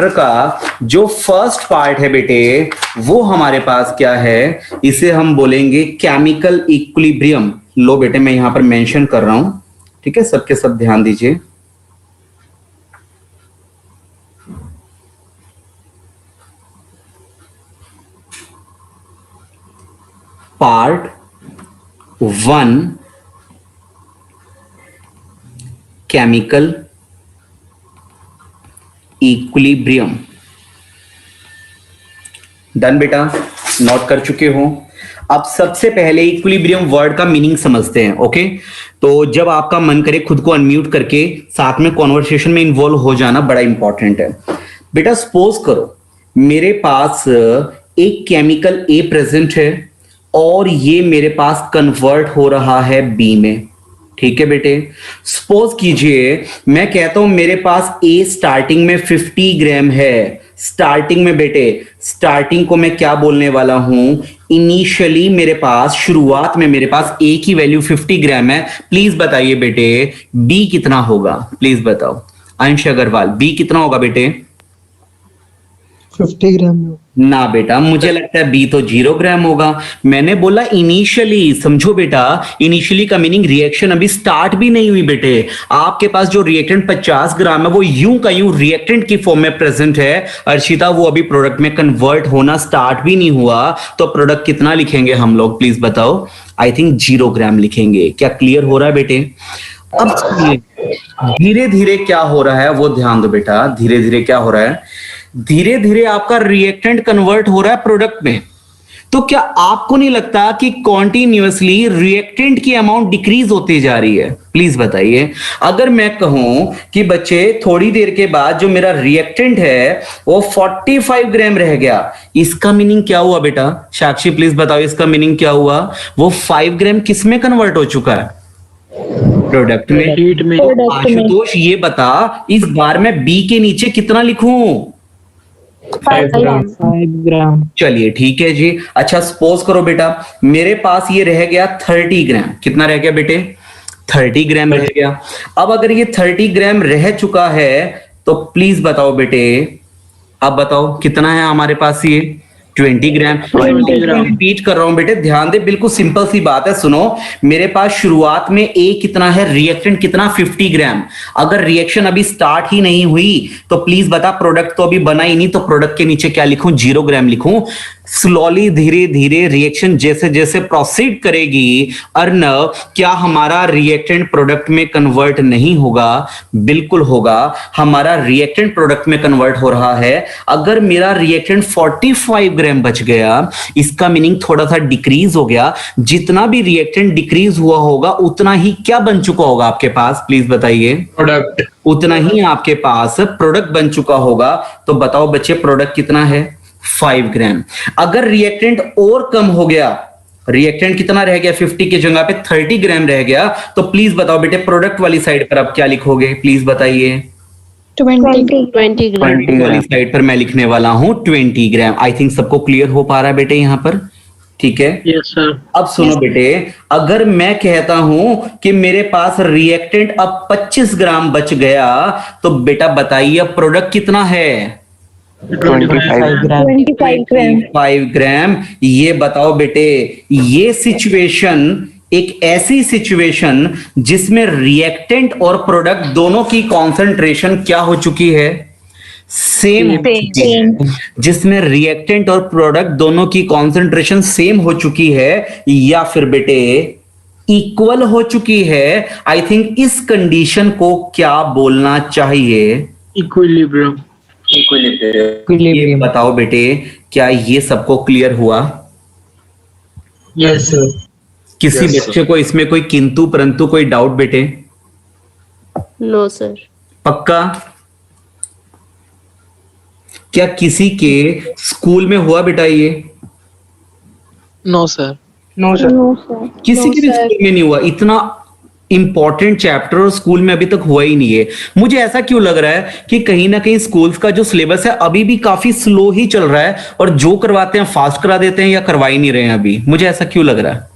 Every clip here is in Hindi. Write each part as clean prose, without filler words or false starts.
का जो फर्स्ट पार्ट है बेटे वो हमारे पास क्या है, इसे हम बोलेंगे केमिकल इक्विलिब्रियम। लो बेटे मैं यहां पर मेंशन कर रहा हूं, ठीक है, सबके सब ध्यान दीजिए। Part 1 chemical equilibrium. डन बेटा, नोट कर चुके हो। अब सबसे पहले इक्विलिब्रियम वर्ड का मीनिंग समझते हैं। ओके, तो जब आपका मन करे खुद को अनम्यूट करके साथ में कॉन्वर्सेशन में इन्वॉल्व हो जाना बड़ा इंपॉर्टेंट है। बेटा सपोज करो मेरे पास एक केमिकल ए प्रेजेंट है और ये मेरे पास कन्वर्ट हो रहा है बी में। ठीक है बेटे, सपोज कीजिए मैं कहता हूं मेरे पास ए स्टार्टिंग में 50 ग्राम है। स्टार्टिंग में बेटे, स्टार्टिंग को मैं क्या बोलने वाला हूं, इनिशियली मेरे पास, शुरुआत में मेरे पास ए की वैल्यू 50 ग्राम है। प्लीज बताइए बेटे बी कितना होगा, प्लीज बताओ अंश अग्रवाल, बी कितना होगा बेटे? 50 ग्राम। ना बेटा, मुझे लगता है बी तो 0 ग्राम होगा। मैंने बोला इनिशियली, समझो बेटा, इनिशियली का मीनिंग रिएक्शन अभी स्टार्ट भी नहीं हुई बेटे। आपके पास जो रिएक्टेंट 50 ग्राम है वो यूं का यूं रिएक्टेंट की फॉर्म में प्रेजेंट है अर्शिता, वो अभी प्रोडक्ट में कन्वर्ट होना स्टार्ट भी नहीं हुआ। तो प्रोडक्ट कितना लिखेंगे हम लोग, प्लीज बताओ? आई थिंक 0 ग्राम लिखेंगे। क्या क्लियर हो रहा है बेटे? अब धीरे धीरे क्या हो रहा है वो ध्यान दो बेटा। धीरे धीरे क्या हो रहा है, धीरे धीरे आपका रिएक्टेंट कन्वर्ट हो रहा है प्रोडक्ट में। तो क्या आपको नहीं लगता कि कॉन्टिन्यूअसली रिएक्टेंट की अमाउंट डिक्रीज होती जा रही है? प्लीज बताइए। अगर मैं कहूं कि बच्चे थोड़ी देर के बाद जो मेरा रिएक्टेंट है वो 45 ग्राम रह गया, इसका मीनिंग क्या हुआ बेटा? साक्षी प्लीज बताओ इसका मीनिंग क्या हुआ? वो 5 ग्राम किस में कन्वर्ट हो चुका है? प्रोडक्ट में। आशुतोष ये बता, इस बार मैं बी के नीचे कितना लिखूं? 5 ग्राम। चलिए ठीक है जी। अच्छा सपोज करो बेटा मेरे पास ये रह गया 30 ग्राम। कितना रह गया बेटे? 30 ग्राम रह गया। अब अगर ये 30 ग्राम रह चुका है तो प्लीज बताओ बेटे, अब बताओ कितना है हमारे पास ये? 20 ग्राम। रिपीट कर रहा हूं बेटे, ध्यान दे, बिल्कुल सिंपल सी बात है। सुनो, मेरे पास शुरुआत में ए कितना है, रिएक्टेंट कितना? 50 ग्राम। अगर रिएक्शन अभी स्टार्ट ही नहीं हुई तो प्लीज बता, प्रोडक्ट तो अभी बना ही नहीं, तो प्रोडक्ट के नीचे क्या लिखूं? 0 ग्राम लिखूं। स्लोली धीरे धीरे रिएक्शन जैसे जैसे प्रोसीड करेगी अर्नव, क्या हमारा रिएक्टेंट प्रोडक्ट में कन्वर्ट नहीं होगा? बिल्कुल होगा। हमारा रिएक्टेंट प्रोडक्ट में कन्वर्ट हो रहा है। अगर मेरा रिएक्टेंट 45 ग्राम बच गया, इसका मीनिंग थोड़ा सा डिक्रीज हो गया। जितना भी रिएक्टेंट डिक्रीज हुआ होगा उतना ही क्या बन चुका होगा आपके पास? प्लीज बताइए। प्रोडक्ट। उतना ही आपके पास प्रोडक्ट बन चुका होगा। तो बताओ बच्चे प्रोडक्ट कितना है? 5 ग्राम। अगर रिएक्टेंट और कम हो गया, रिएक्टेंट कितना रह गया? 50 की जगह पे 30 ग्राम रह गया, तो प्लीज बताओ बेटे प्रोडक्ट वाली साइड पर आप क्या लिखोगे? प्लीज बताइए। 20 ग्राम। 20 वाली साइड पर मैं लिखने वाला हूं 20 ग्राम। आई थिंक सबको क्लियर हो पा रहा है बेटे यहां पर? ठीक है। Yes sir. अब सुनो बेटे, अगर मैं कहता हूं कि मेरे पास रिएक्टेंट अब 25 ग्राम बच गया, तो बेटा बताइए अब प्रोडक्ट कितना है? 25 ग्राम। 25 ग्राम। ये बताओ बेटे, ये सिचुएशन एक ऐसी सिचुएशन जिसमें रिएक्टेंट और प्रोडक्ट दोनों की कॉन्सेंट्रेशन क्या हो चुकी है? सेम। जिसमें रिएक्टेंट और प्रोडक्ट दोनों की कॉन्सेंट्रेशन सेम हो चुकी है या फिर बेटे इक्वल हो चुकी है। आई थिंक इस कंडीशन को क्या बोलना चाहिए? इक्विलिब्रियम। ये बताओ बेटे, क्या ये सबको क्लियर हुआ? Yes sir. किसी बच्चे को इसमें कोई किंतु परंतु कोई डाउट बेटे? No sir. पक्का? क्या किसी के स्कूल में हुआ बेटा ये? No sir. किसी के भी स्कूल में नहीं हुआ। इतना इंपॉर्टेंट चैप्टर और स्कूल में अभी तक हुआ ही नहीं है। मुझे ऐसा क्यों लग रहा है कि कहीं ना कहीं स्कूल्स का जो सिलेबस है अभी भी काफी स्लो ही चल रहा है, और जो करवाते हैं फास्ट करा देते हैं या करवा ही नहीं रहे हैं अभी। मुझे ऐसा क्यों लग रहा है?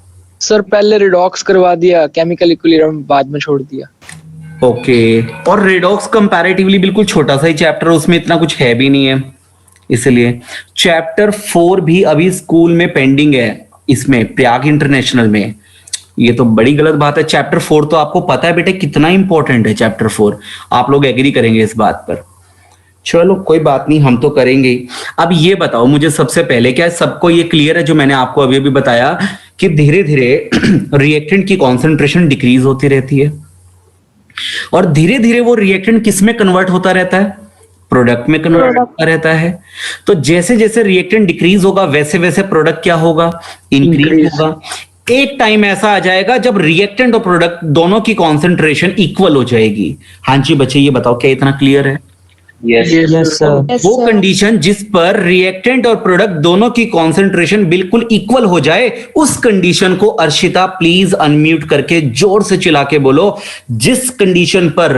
सर पहले रिडॉक्स करवा दिया, केमिकल इक्विलिब्रियम बाद में छोड़ दिया। ओके। और रेडॉक्स कंपैरेटिवली बिल्कुल छोटा सा ही चैप्टर, उसमें इतना कुछ है भी नहीं है, इसलिए चैप्टर 4 भी अभी स्कूल में पेंडिंग है, इसमें प्रयाग इंटरनेशनल में। ये तो बड़ी गलत बात है। चैप्टर 4 तो आपको पता है बेटे कितना इंपॉर्टेंट है चैप्टर 4, आप लोग एग्री करेंगे इस बात पर। चलो कोई बात नहीं, हम तो करेंगे ही। अब ये बताओ मुझे सबसे पहले, क्या सबको ये क्लियर है जो मैंने आपको अभी अभी बताया कि धीरे धीरे रिएक्टेंट की कॉन्सेंट्रेशन डिक्रीज होती रहती है और धीरे धीरे वो रिएक्टेंट किस में कन्वर्ट होता रहता है? प्रोडक्ट में कन्वर्ट होता रहता है। तो जैसे जैसे रिएक्टेंट डिक्रीज होगा वैसे वैसे प्रोडक्ट क्या होगा? इंक्रीज होगा। एक टाइम ऐसा आ जाएगा जब रिएक्टेंट और प्रोडक्ट दोनों की कॉन्सेंट्रेशन इक्वल हो जाएगी। हाँ जी बच्चे, ये बताओ क्या इतना क्लियर है? Yes, sir. वो कंडीशन जिस पर रिएक्टेंट और प्रोडक्ट दोनों की कॉन्सेंट्रेशन बिल्कुल इक्वल हो जाए, उस कंडीशन को अर्शिता प्लीज अनम्यूट करके जोर से चिल्ला के बोलो। जिस कंडीशन पर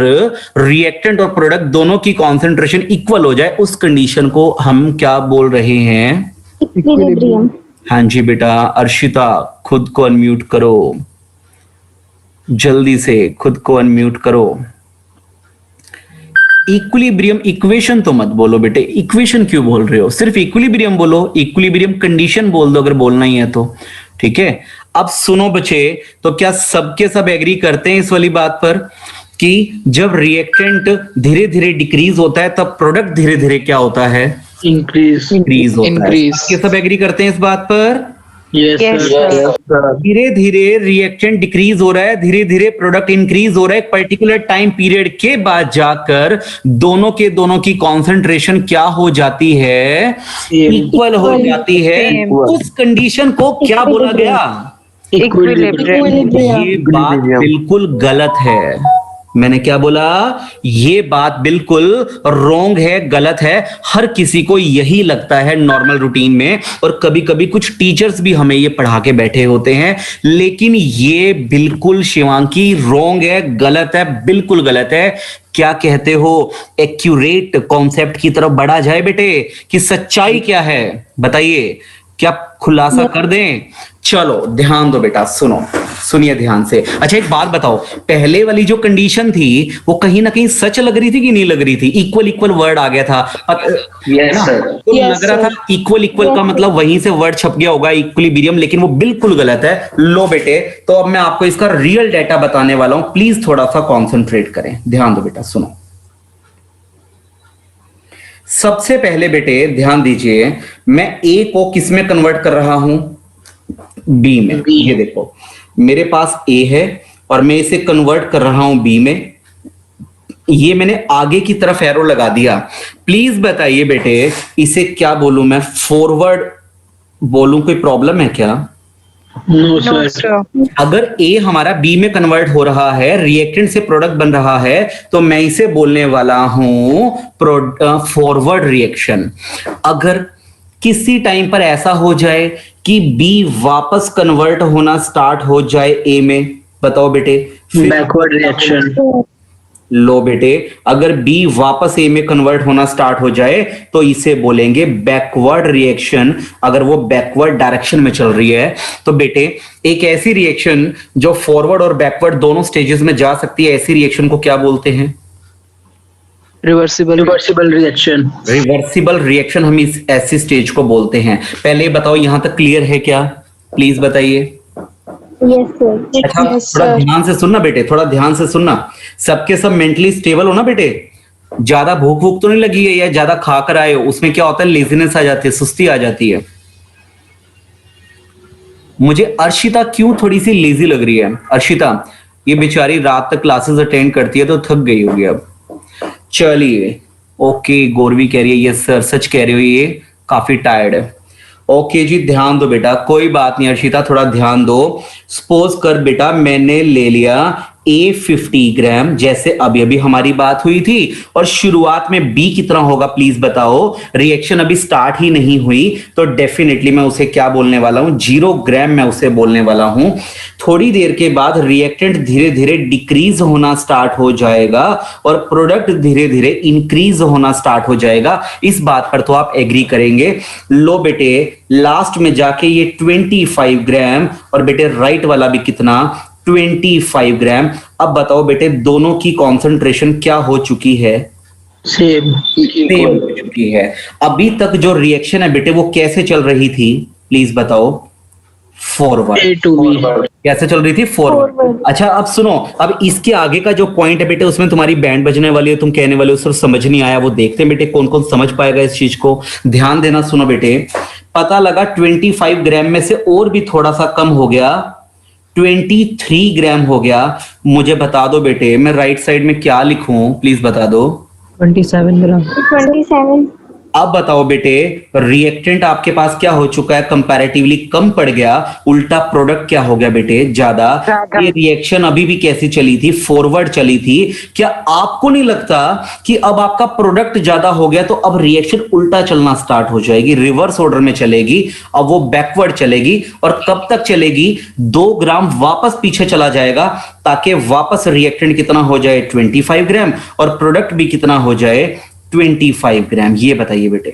रिएक्टेंट और प्रोडक्ट दोनों की कॉन्सेंट्रेशन इक्वल हो जाए, उस कंडीशन को हम क्या बोल रहे हैं? इक्विलिब्रियम। हाँ जी बेटा, अर्शिता खुद को अनम्यूट करो, जल्दी से खुद को अनम्यूट करो। इक्विलिब्रियम इक्वेशन तो मत बोलो बेटे, इक्वेशन क्यों बोल रहे हो? सिर्फ इक्विलिब्रियम बोलो, इक्विलिब्रियम कंडीशन बोल दो अगर बोलना ही है तो। ठीक है, अब सुनो बच्चे, तो क्या सबके सब एग्री करते हैं इस वाली बात पर कि जब रिएक्टेंट धीरे धीरे डिक्रीज होता है तब प्रोडक्ट धीरे धीरे क्या होता है? Increase. इंक्रीज होता है। Increase. सबके सब एग्री करते हैं इस बात पर? Yes, Yes, sir. sir. धीरे धीरे रिएक्टेंट डिक्रीज हो रहा है, धीरे धीरे प्रोडक्ट इंक्रीज हो रहा है। एक पर्टिकुलर टाइम पीरियड के बाद जाकर दोनों की कॉन्सेंट्रेशन क्या हो जाती है? इक्वल हो जाती है। Same. उस कंडीशन को क्या बोला गया? Equilibrium. ये बात बिल्कुल गलत है। मैंने क्या बोला? ये बात बिल्कुल रॉन्ग है, गलत है। हर किसी को यही लगता है नॉर्मल रूटीन में, और कभी कभी कुछ टीचर्स भी हमें ये पढ़ा के बैठे होते हैं, लेकिन ये बिल्कुल शिवांकी रॉन्ग है, गलत है, बिल्कुल गलत है। क्या कहते हो? एक्यूरेट कॉन्सेप्ट की तरफ बढ़ा जाए बेटे, कि सच्चाई क्या है बताइए, क्या खुलासा कर दें? चलो ध्यान दो बेटा, सुनिए ध्यान से। अच्छा एक बात बताओ, पहले वाली जो कंडीशन थी वो कहीं ना कहीं सच लग रही थी कि नहीं लग रही थी? इक्वल इक्वल वर्ड आ गया था, Yes, sir. तो लग रहा था इक्वल इक्वल का मतलब वहीं से वर्ड छप गया होगा इक्विलिब्रियम, लेकिन वो बिल्कुल गलत है। लो बेटे, तो अब मैं आपको इसका रियल डाटा बताने वाला हूं, प्लीज थोड़ा सा कॉन्सेंट्रेट करें, ध्यान दो बेटा, सुनो। सबसे पहले बेटे ध्यान दीजिए, मैं ए को किस में कन्वर्ट कर रहा हूं? बी में। ये देखो मेरे पास ए है और मैं इसे कन्वर्ट कर रहा हूं बी में। ये मैंने आगे की तरफ एरो लगा दिया। प्लीज बताइए बेटे, इसे क्या बोलूं मैं? फॉरवर्ड बोलूं? कोई प्रॉब्लम है क्या? No, No, sir. sir. अगर ए हमारा बी में कन्वर्ट हो रहा है, रिएक्टेंट से प्रोडक्ट बन रहा है, तो मैं इसे बोलने वाला हूं फॉरवर्ड रिएक्शन। अगर किसी टाइम पर ऐसा हो जाए कि बी वापस कन्वर्ट होना स्टार्ट हो जाए ए में, बताओ बेटे, Backward reaction. लो बेटे, अगर बी वापस ए में कन्वर्ट होना स्टार्ट हो जाए तो इसे बोलेंगे बैकवर्ड रिएक्शन। अगर वो बैकवर्ड डायरेक्शन में चल रही है तो बेटे, एक ऐसी रिएक्शन जो फॉरवर्ड और बैकवर्ड दोनों स्टेजेस में जा सकती है, ऐसी रिएक्शन को क्या बोलते हैं? Reversible reaction. रिवर्सिबल रिएक्शन हम इस ऐसी स्टेज को बोलते हैं। पहले बताओ यहां तक क्लियर है क्या? प्लीज बताइए। Yes, sir. अच्छा थोड़ा ध्यान से सुनना बेटे, थोड़ा ध्यान से सुनना। सबके सब मेंटली स्टेबल हो ना बेटे? ज्यादा भूख भूख तो नहीं लगी है या ज्यादा खा कर आए हो? उसमें क्या होता है, लेजीनेस आ जाती है, सुस्ती आ जाती है। मुझे अर्शिता क्यों थोड़ी सी लेजी लग रही है? अर्शिता ये बेचारी रात तक क्लासेस अटेंड करती है तो थक गई होगी अब। चलिए ओके, गौरवी कह रही है यस सर, सच कह रही हो, ये काफी टायर्ड है। ओके जी, ध्यान दो बेटा, कोई बात नहीं अर्शिता, थोड़ा ध्यान दो। सपोज कर बेटा मैंने ले लिया ए 50 ग्राम, जैसे अभी अभी हमारी बात हुई थी, और शुरुआत में बी कितना होगा प्लीज बताओ? रिएक्शन अभी स्टार्ट ही नहीं हुई तो डेफिनेटली मैं उसे क्या बोलने वाला हूं? 0 ग्राम मैं उसे बोलने वाला हूं। थोड़ी देर के बाद रिएक्टेंट धीरे धीरे डिक्रीज होना स्टार्ट हो जाएगा और प्रोडक्ट धीरे धीरे इंक्रीज होना स्टार्ट हो जाएगा। इस बात पर तो आप एग्री करेंगे। लो बेटे, लास्ट में जाके ये 25 ग्राम, और बेटे राइट वाला भी कितना? 25 ग्राम। अब बताओ बेटे दोनों की कॉन्सेंट्रेशन क्या हो चुकी है? Same. सेम हो चुकी है। अभी तक जो रिएक्शन है बेटे वो कैसे चल रही थी प्लीज बताओ? फॉरवर्ड। A to B. कैसे चल रही थी? फॉरवर्ड। Forward. अच्छा अब सुनो, अब इसके आगे का जो पॉइंट है बेटे उसमें तुम्हारी बैंड बजने वाली है, तुम कहने वाले हो सर समझ नहीं आया। वो देखते हैं बेटे कौन कौन समझ पाएगा इस चीज को। ध्यान देना, सुनो बेटे। पता लगा 25 ग्राम में से और भी थोड़ा सा कम हो गया, 23 ग्राम हो गया। मुझे बता दो बेटे मैं राइट साइड में क्या लिखूं, प्लीज बता दो। 27 ग्राम। 27. अब बताओ बेटे रिएक्टेंट आपके पास क्या हो चुका है? कंपैरेटिवली कम पड़ गया, उल्टा प्रोडक्ट क्या हो गया बेटे? ज्यादा। ये रिएक्शन अभी भी कैसी चली थी? फॉरवर्ड चली थी। क्या आपको नहीं लगता कि अब आपका प्रोडक्ट ज्यादा हो गया तो अब रिएक्शन उल्टा चलना स्टार्ट हो जाएगी, रिवर्स ऑर्डर में चलेगी, अब वो बैकवर्ड चलेगी। और कब तक चलेगी? 2 ग्राम वापस पीछे चला जाएगा ताकि वापस रिएक्टेंट कितना हो जाए? 25 ग्राम, और प्रोडक्ट भी कितना हो जाए? 25 ग्राम। ये बताइए बेटे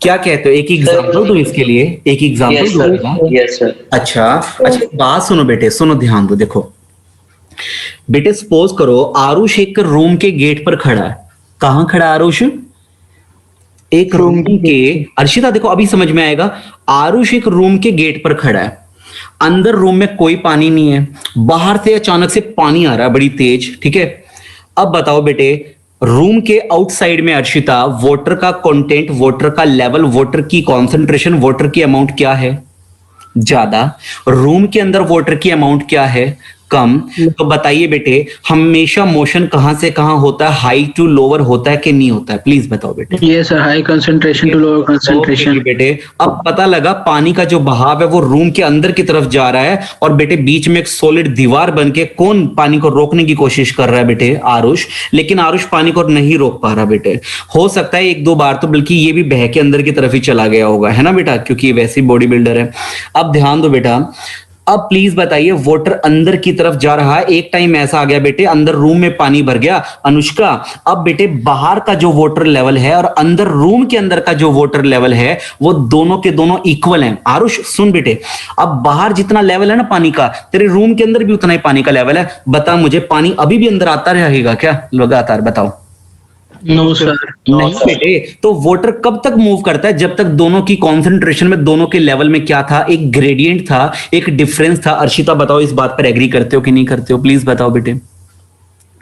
क्या कहते हो? एक एग्जांपल दो इसके लिए, एक एग्जांपल दो। Yes, sir. अच्छा एक बात सुनो बेटे, सुनो ध्यान दो। देखो बेटे सपोज करो आरुष एक रूम के गेट पर खड़ा है। कहां खड़ा है आरुष? एक रूम के। अर्शिता देखो अभी समझ में आएगा। आरुष एक रूम के गेट पर खड़ा है, अंदर रूम में कोई पानी नहीं है, बाहर से अचानक से पानी आ रहा है बड़ी तेज, ठीक है। अब बताओ बेटे रूम के आउटसाइड में अर्शिता वाटर का कंटेंट, वाटर का लेवल, वाटर की कॉन्सेंट्रेशन, वाटर की अमाउंट क्या है? ज्यादा। रूम के अंदर वाटर की अमाउंट क्या है? कम। तो बताइए बेटे हमेशा मोशन कहां से कहां होता है? हाई टू लोअर होता है कि नहीं होता है? प्लीज बताओ बेटे। Yes, sir. High concentration to lower concentration. Okay बेटे अब पता लगा पानी का जो बहाव है वो रूम के अंदर की तरफ जा रहा है, और बेटे बीच में एक सॉलिड दीवार बन के कौन पानी को रोकने की कोशिश कर रहा है बेटे? आरुष। लेकिन आरुष पानी को नहीं रोक पा रहा बेटे। हो सकता है 1-2 बार तो बल्कि ये भी बह के अंदर की तरफ ही चला गया होगा, है ना बेटा, क्योंकि ये वैसी बॉडी बिल्डर है। अब ध्यान दो बेटा, अब प्लीज बताइए वाटर अंदर की तरफ जा रहा है। एक टाइम ऐसा आ गया बेटे अंदर रूम में पानी भर गया अनुष्का। अब बेटे बाहर का जो वाटर लेवल है और अंदर रूम के अंदर का जो वाटर लेवल है वो दोनों के दोनों इक्वल हैं। आरुष सुन बेटे, अब बाहर जितना लेवल है ना पानी का, तेरे रूम के अंदर भी उतना ही पानी का लेवल है। बता मुझे पानी अभी भी अंदर आता रहेगा क्या लगातार? बताओ। No, sir. नहीं बेटे, तो वाटर कब तक मूव करता है? जब तक दोनों की कॉन्सेंट्रेशन में, दोनों के लेवल में क्या था? एक ग्रेडियंट था, एक डिफरेंस था। अर्शिता बताओ इस बात पर एग्री करते हो कि नहीं करते हो? प्लीज बताओ बेटे,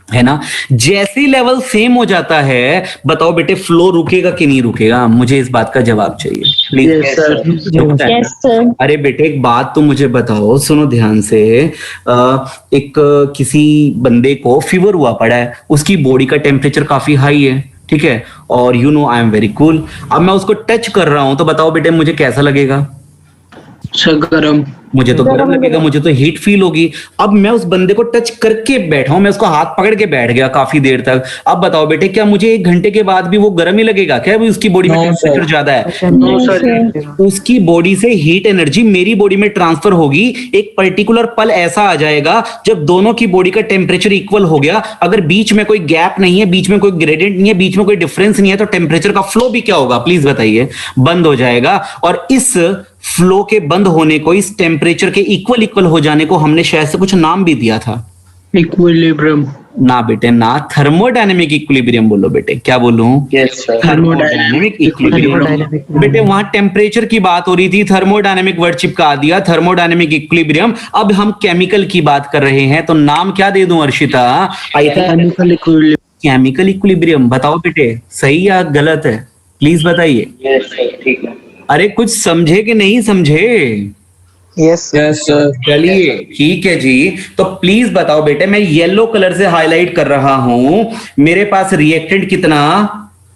है ना। जैसे ही लेवल सेम हो जाता है बताओ बेटे फ्लो रुकेगा कि नहीं रुकेगा? मुझे इस बात का जवाब चाहिए please. Yes, sir. Yes, sir. अरे बेटे एक बात तो मुझे बताओ, सुनो ध्यान से। एक किसी बंदे को फीवर हुआ पड़ा है, उसकी बॉडी का टेम्परेचर काफी हाई है, ठीक है, और you know I am very cool. अब मैं उसको टच कर रहा हूं तो बताओ बेटे मुझे कैसा लगेगा? Sir, garam. मुझे तो गर्म लगेगा, मुझे तो हीट फील होगी। अब मैं उस बंदे को टच करके बैठा हूं, मैं उसको हाथ पकड़ के बैठ गया काफी देर तक। अब बताओ बेटे क्या मुझे 1 घंटे के बाद भी वो गर्म ही लगेगा क्या? भी उसकी बॉडी में टेम्परेचर ज्यादा है। No, sir. उसकी बॉडी से हीट एनर्जी मेरी बॉडी में ट्रांसफर होगी। एक पर्टिकुलर पल ऐसा आ जाएगा जब दोनों की बॉडी का टेम्परेचर इक्वल हो गया। अगर बीच में कोई गैप नहीं है, बीच में कोई ग्रेडियंट नहीं है, बीच में कोई डिफरेंस नहीं है, तो टेम्परेचर का फ्लो भी क्या होगा? प्लीज बताइए। बंद हो जाएगा। और इस फ्लो के बंद होने को, इस टेम्परेचर के इक्वल हो जाने को हमने शायद से कुछ नाम भी दिया था। Equilibrium. ना बेटे ना, थर्मोडायनेमिक इक्विलिब्रियम बोलो बेटे। क्या बोलूं? Yes, sir. Thermodynamic equilibrium. बेटे वहां टेम्परेचर की बात हो रही थी, थर्मोडायनेमिक वर्ड चिपका दिया, थर्मोडायनेमिक इक्विलिब्रियम। अब हम केमिकल की बात कर रहे हैं तो नाम क्या दे दूं Arshita? I think Chemical equilibrium. Chemical equilibrium. बताओ बेटे सही या गलत है? प्लीज बताइए। Yes, sir. ठीक है. अरे कुछ समझे कि नहीं समझे? Yes, sir. चलिए ठीक है जी। तो प्लीज बताओ बेटे, मैं येलो कलर से हाईलाइट कर रहा हूं। मेरे पास रिएक्टेंट कितना?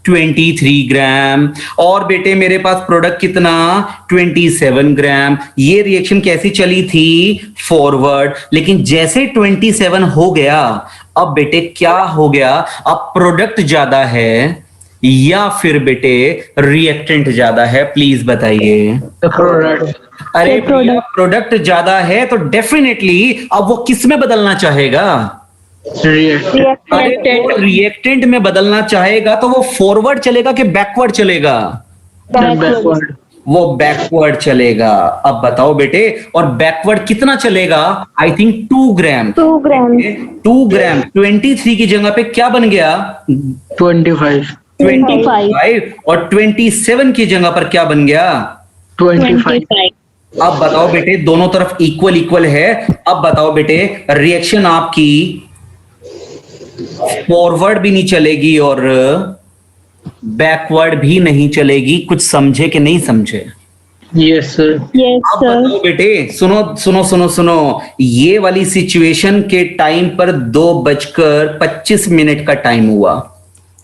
23 ग्राम। और बेटे मेरे पास प्रोडक्ट कितना? 27 ग्राम। ये रिएक्शन कैसी चली थी? फॉरवर्ड। लेकिन जैसे 27 हो गया, अब बेटे क्या हो गया? अब प्रोडक्ट ज्यादा है या फिर बेटे रिएक्टेंट ज्यादा है? प्लीज बताइए। The product. अरे प्रोडक्ट ज्यादा है तो डेफिनेटली अब वो किस में बदलना चाहेगा? React. अरे वो रिएक्टेंट में बदलना चाहेगा तो वो फॉरवर्ड चलेगा कि बैकवर्ड चलेगा? Backward. वो बैकवर्ड चलेगा। अब बताओ बेटे, और बैकवर्ड कितना चलेगा? आई थिंक 2 ग्राम। 2 ग्राम। 2 ग्राम 23 की जगह पे क्या बन गया? 25 25। और 27 की जगह पर क्या बन गया? 25 अब बताओ बेटे, दोनों तरफ इक्वल इक्वल है। अब बताओ बेटे, रिएक्शन आपकी फॉरवर्ड भी नहीं चलेगी और बैकवर्ड भी नहीं चलेगी। कुछ समझे कि नहीं समझे? Yes sir. यस अब सर। बताओ बेटे, सुनो सुनो सुनो सुनो, ये वाली सिचुएशन के टाइम पर 2:25 का टाइम हुआ।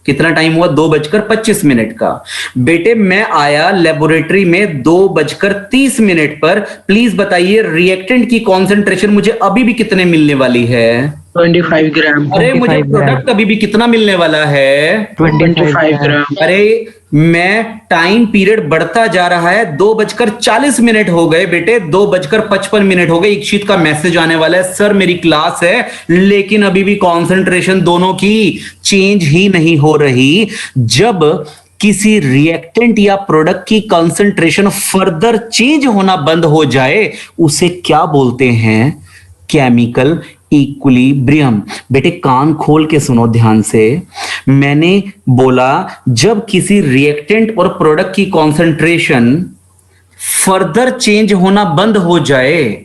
कितना टाइम हुआ? 2:25 का। बेटे मैं आया लेबोरेटरी में 2:30 पर। प्लीज बताइए रिएक्टेंट की कॉन्सेंट्रेशन मुझे अभी भी कितने मिलने वाली है? 25 ग्राम। अरे मुझे 25 प्रोडक्ट अभी भी कितना मिलने वाला है? 25 ग्राम। अरे मैं टाइम पीरियड बढ़ता जा रहा है। 2:40 हो गए बेटे, 2:55 हो गए। इक्षित का मैसेज आने वाला है, सर मेरी क्लास है लेकिन अभी भी कंसंट्रेशन दोनों की चेंज ही नहीं हो रही। जब किसी रिएक्टेंट या प्रोडक्ट की कंसंट्रेशन फर्दर चेंज होना बंद हो जाए उसे क्या बोलते हैं? Chemical equilibrium. बेटे कान खोल के सुनो ध्यान से। मैंने बोला जब किसी रिएक्टेंट और प्रोडक्ट की कॉन्सेंट्रेशन फर्दर चेंज होना बंद हो जाए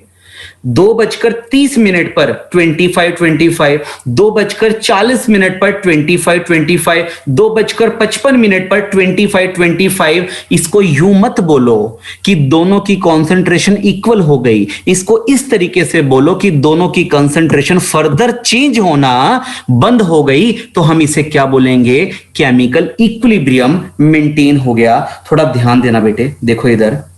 2:30 पर 25, 2:40 पर 25, 2:55 पर 25। इसको यूं मत बोलो कि दोनों की कॉन्सेंट्रेशन इक्वल हो गई। इसको इस तरीके से बोलो कि दोनों की कॉन्सेंट्रेशन फर्दर चेंज होना बंद हो गई। तो हम इसे क्या बोलेंगे? केमिकल इक्विलिब्रियम मेंटेन हो गया। थोड़ा ध्यान देना बेटे, देखो इधर।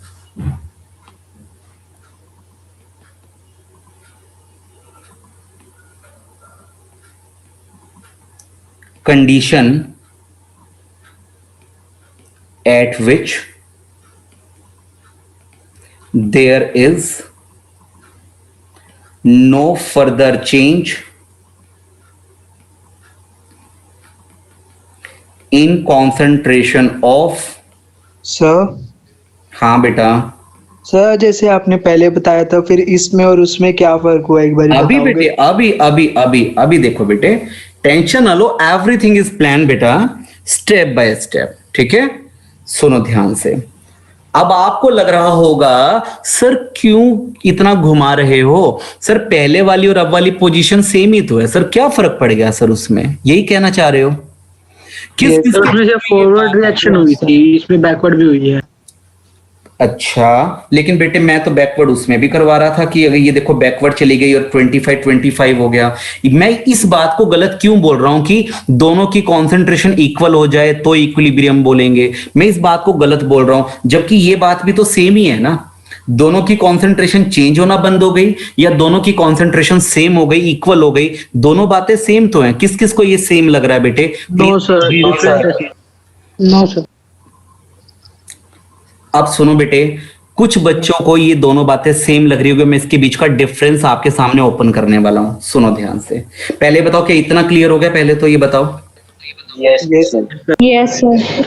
condition at which there is no further change in concentration of। Sir हाँ बेटा। सर जैसे आपने पहले बताया था, फिर इसमें और उसमें क्या फर्क हुआ एक बार अभी बताओगे? बेटे अभी देखो बेटे, टेंशन ना लो, एवरीथिंग इज प्लान बेटा, स्टेप बाय स्टेप। ठीक है, सुनो ध्यान से। अब आपको लग रहा होगा सर क्यों इतना घुमा रहे हो? सर पहले वाली और अब वाली पोजीशन सेम ही तो है सर, क्या फर्क पड़ गया सर उसमें? यही कहना चाह रहे हो? किस Yes, किस उसमें से फॉरवर्ड रिएक्शन हुई थी, इसमें बैकवर्ड भी हुई है। अच्छा, लेकिन बेटे मैं तो बैकवर्ड उसमें भी करवा रहा था कि अगर ये देखो बैकवर्ड चली गई और 25 हो गया। मैं इस बात को गलत क्यों बोल रहा हूं कि दोनों की कॉन्सेंट्रेशन इक्वल हो जाए तो इक्विलिब्रियम बोलेंगे? मैं इस बात को गलत बोल रहा हूं, जबकि ये बात भी तो सेम ही है ना। दोनों की कॉन्सेंट्रेशन चेंज होना बंद हो गई या दोनों की कॉन्सेंट्रेशन सेम हो गई, इक्वल हो गई, दोनों बातें सेम तो हैं। किस किस को ये सेम लग रहा है बेटे? No sir. No sir. अब सुनो बेटे, कुछ बच्चों को ये दोनों बातें सेम लग रही होगी। मैं इसके बीच का डिफरेंस आपके सामने ओपन करने वाला हूं, सुनो ध्यान से। पहले बताओ कि इतना क्लियर हो गया? पहले तो ये बताओ। Yes sir. Yes sir.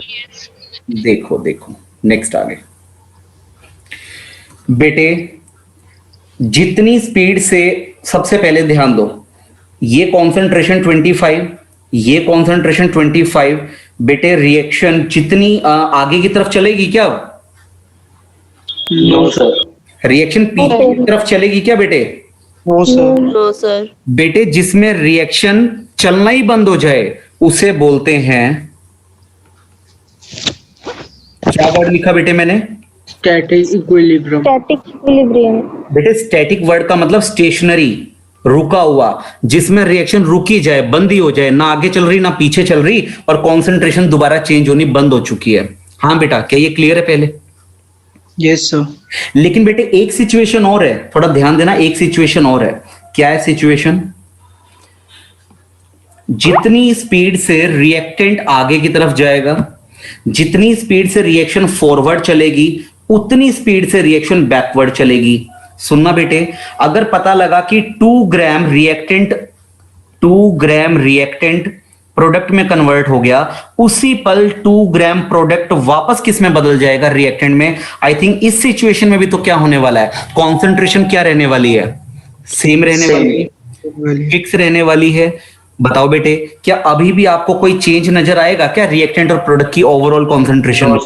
देखो देखो नेक्स्ट आगे बेटे, जितनी स्पीड से, सबसे पहले ध्यान दो, ये कॉन्सेंट्रेशन 25, ये कॉन्सेंट्रेशन 25। बेटे रिएक्शन जितनी आगे की तरफ चलेगी क्या? No sir. रिएक्शन पीछे की तरफ चलेगी क्या बेटे? No sir. No sir. बेटे जिसमें रिएक्शन चलना ही बंद हो जाए उसे बोलते हैं, क्या वर्ड लिखा बेटे मैंने? Static equilibrium. Static equilibrium. बेटे स्टैटिक वर्ड का मतलब स्टेशनरी, रुका हुआ, जिसमें रिएक्शन रुकी जाए, बंद ही हो जाए, ना आगे चल रही ना पीछे चल रही, और कॉन्सेंट्रेशन दोबारा चेंज होनी बंद हो चुकी है। हाँ बेटा, क्या ये क्लियर है पहले? Yes sir. लेकिन बेटे एक सिचुएशन और है, थोड़ा ध्यान देना, एक सिचुएशन और है। क्या है सिचुएशन? जितनी स्पीड से रिएक्टेंट आगे की तरफ जाएगा, जितनी स्पीड से रिएक्शन फॉरवर्ड चलेगी, उतनी स्पीड से रिएक्शन बैकवर्ड चलेगी। सुनना बेटे, अगर पता लगा कि 2 ग्राम रिएक्टेंट प्रोडक्ट में कन्वर्ट हो गया, उसी पल 2 ग्राम प्रोडक्ट वापस किस में बदल जाएगा? रिएक्टेंट में। आई थिंक इस सिचुएशन में भी तो क्या होने वाला है? कॉन्सेंट्रेशन क्या रहने वाली है? सेम रहने वाली है, फिक्स रहने वाली है। बताओ बेटे, क्या अभी भी आपको कोई चेंज नजर आएगा क्या रिएक्टेंट और प्रोडक्ट की ओवरऑल कॉन्सेंट्रेशन में?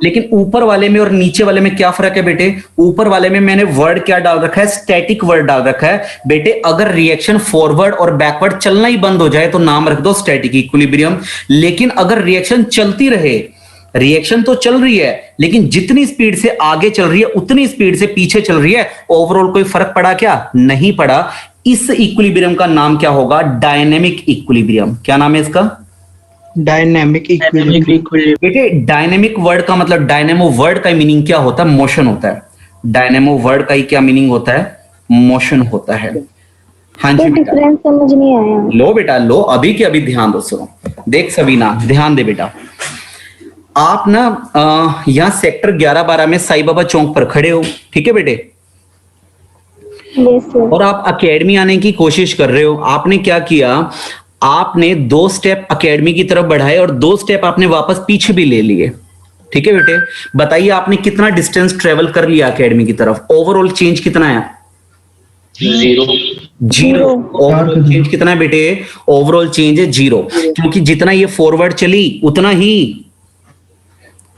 लेकिन ऊपर वाले में और नीचे वाले में क्या फर्क है बेटे? ऊपर वाले में मैंने वर्ड क्या डाल रखा है? स्टैटिक वर्ड डाल रखा है। बेटे अगर रिएक्शन फॉरवर्ड और बैकवर्ड चलना ही बंद हो जाए तो नाम रख दो स्टैटिक इक्विलिब्रियम। लेकिन अगर रिएक्शन चलती रहे, रिएक्शन तो चल रही है लेकिन जितनी स्पीड से आगे चल रही है उतनी स्पीड से पीछे चल रही है, ओवरऑल कोई फर्क पड़ा क्या? नहीं पड़ा। इस इक्विलिब्रियम का नाम क्या होगा? Dynamic equilibrium. क्या नाम है इसका? Dynamic equilibrium. बेटे डायनेमिक वर्ड का मतलब, डायनेमो वर्ड का मीनिंग क्या होता है? मोशन होता है। डायनेमो वर्ड का ही क्या मीनिंग होता है? मोशन होता है। हाँ जी बेटा, डिफरेंस समझ नहीं आया। लो बेटा लो, अभी के अभी ध्यान दो। सुनो, देख सबीना ध्यान दे बेटा, आप ना यहाँ सेक्टर 11-12 में साईं बाबा चौक पर खड़े हो, ठीक है बेटे? Yes sir. और आप एकेडमी आने की कोशिश कर रहे हो। आपने क्या किया? आपने 2 स्टेप एकेडमी की तरफ बढ़ाए और 2 स्टेप आपने वापस पीछे भी ले लिए, ठीक है बेटे? बताइए आपने कितना डिस्टेंस ट्रेवल कर लिया एकेडमी की तरफ? ओवरऑल चेंज कितना है? 0। ओवरऑल चेंज कितना है बेटे? ओवरऑल चेंज है 0, क्योंकि जितना ये फॉरवर्ड चली उतना ही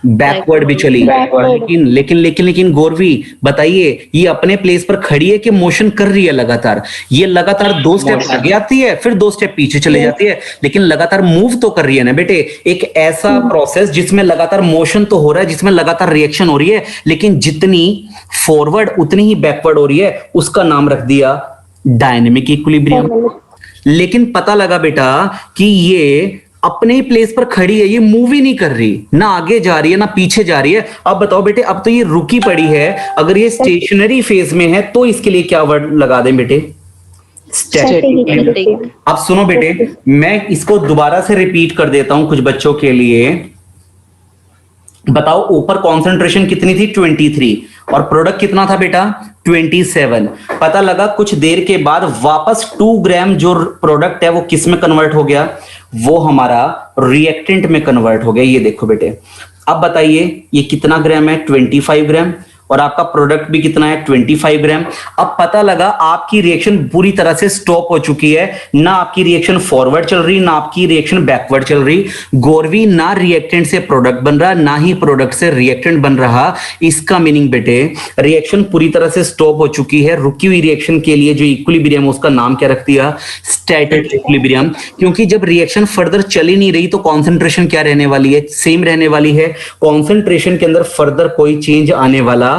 बैकवर्ड भी चली। लेकिन लेकिन लेकिन लेकिन गौरवी बताइए, ये अपने प्लेस पर खड़ी है कि मोशन कर रही है लगातार? ये लगातार 2 स्टेप आगे आती है फिर 2 स्टेप पीछे चले जाती है, लेकिन लगातार मूव तो कर रही है ना बेटे। एक ऐसा प्रोसेस जिसमें लगातार मोशन तो हो रहा है, जिसमें लगातार रिएक्शन हो रही है, लेकिन जितनी फॉरवर्ड उतनी ही बैकवर्ड हो रही है, उसका नाम रख दिया डायनेमिक इक्विलिब्रियम। लेकिन पता लगा बेटा कि ये अपने प्लेस पर खड़ी है, ये मूव ही नहीं कर रही, ना आगे जा रही है ना पीछे जा रही है। अब बताओ बेटे, अब तो ये रुकी पड़ी है। अगर ये स्टेशनरी फेज में है तो इसके लिए क्या वर्ड लगा दें बेटे? स्टैटिक। अब सुनो बेटे, मैं इसको दोबारा से रिपीट कर देता हूं कुछ बच्चों के लिए। बताओ ऊपर कॉन्सेंट्रेशन कितनी थी? 23, और प्रोडक्ट कितना था बेटा? 27। पता लगा कुछ देर के बाद वापस 2 ग्राम जो प्रोडक्ट है वो किस में कन्वर्ट हो गया? वो हमारा रिएक्टेंट में कन्वर्ट हो गया। ये देखो बेटे, अब बताइए ये कितना ग्राम है? 25 ग्राम, और आपका प्रोडक्ट भी कितना है? 25 ग्राम। अब पता लगा आपकी रिएक्शन पूरी तरह से स्टॉप हो चुकी है, ना आपकी रिएक्शन फॉरवर्ड चल रही, ना आपकी रिएक्शन बैकवर्ड चल रही। गौरवी, ना रिएक्टेंट से प्रोडक्ट बन रहा, ना ही प्रोडक्ट से रिएक्टेंट बन रहा। इसका मीनिंग बेटे, रिएक्शन पूरी तरह से स्टॉप हो चुकी है। रुकी हुई रिएक्शन के लिए जो इक्विलिब्रियम, उसका नाम क्या रख दिया? Static equilibrium. क्योंकि जब रिएक्शन फर्दर चल ही नहीं रही तो कॉन्सेंट्रेशन क्या रहने वाली है? सेम रहने वाली है। कॉन्सेंट्रेशन के अंदर फर्दर कोई चेंज आने वाला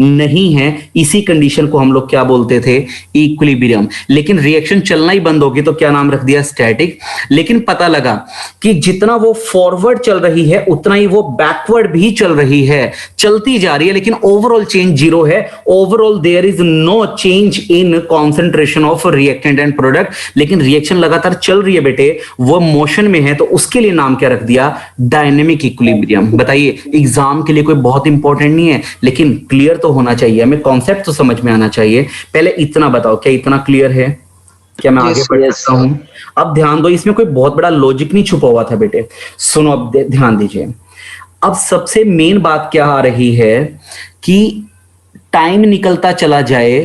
नहीं है। इसी कंडीशन को हम लोग क्या बोलते थे? इक्विलिब्रियम। लेकिन रिएक्शन चलना ही बंद होगी तो क्या नाम रख दिया? स्टैटिक। लेकिन पता लगा कि जितना वो फॉरवर्ड चल रही है उतना ही वो बैकवर्ड भी चल रही है, चलती जा रही है, लेकिन ओवरऑल चेंज 0 है। Overall there is no change in concentration of reactant and product. लेकिन रिएक्शन लगातार चल रही है बेटे, वो मोशन में है, तो उसके लिए नाम क्या रख दिया? Dynamic equilibrium. बताइए, एग्जाम के लिए कोई बहुत इंपॉर्टेंट नहीं है, लेकिन क्लियर तो होना चाहिए, हमें कॉन्सेप्ट तो समझ में आना चाहिए। पहले इतना बताओ, क्या इतना क्लियर है? क्या मैं आगे बढ़ सकता हूं? अब ध्यान दो, इसमें कोई बहुत बड़ा लॉजिक नहीं छुपा हुआ था बेटे। सुनो, अब ध्यान दीजिए। अब सबसे मेन बात क्या आ रही है कि टाइम निकलता चला जाए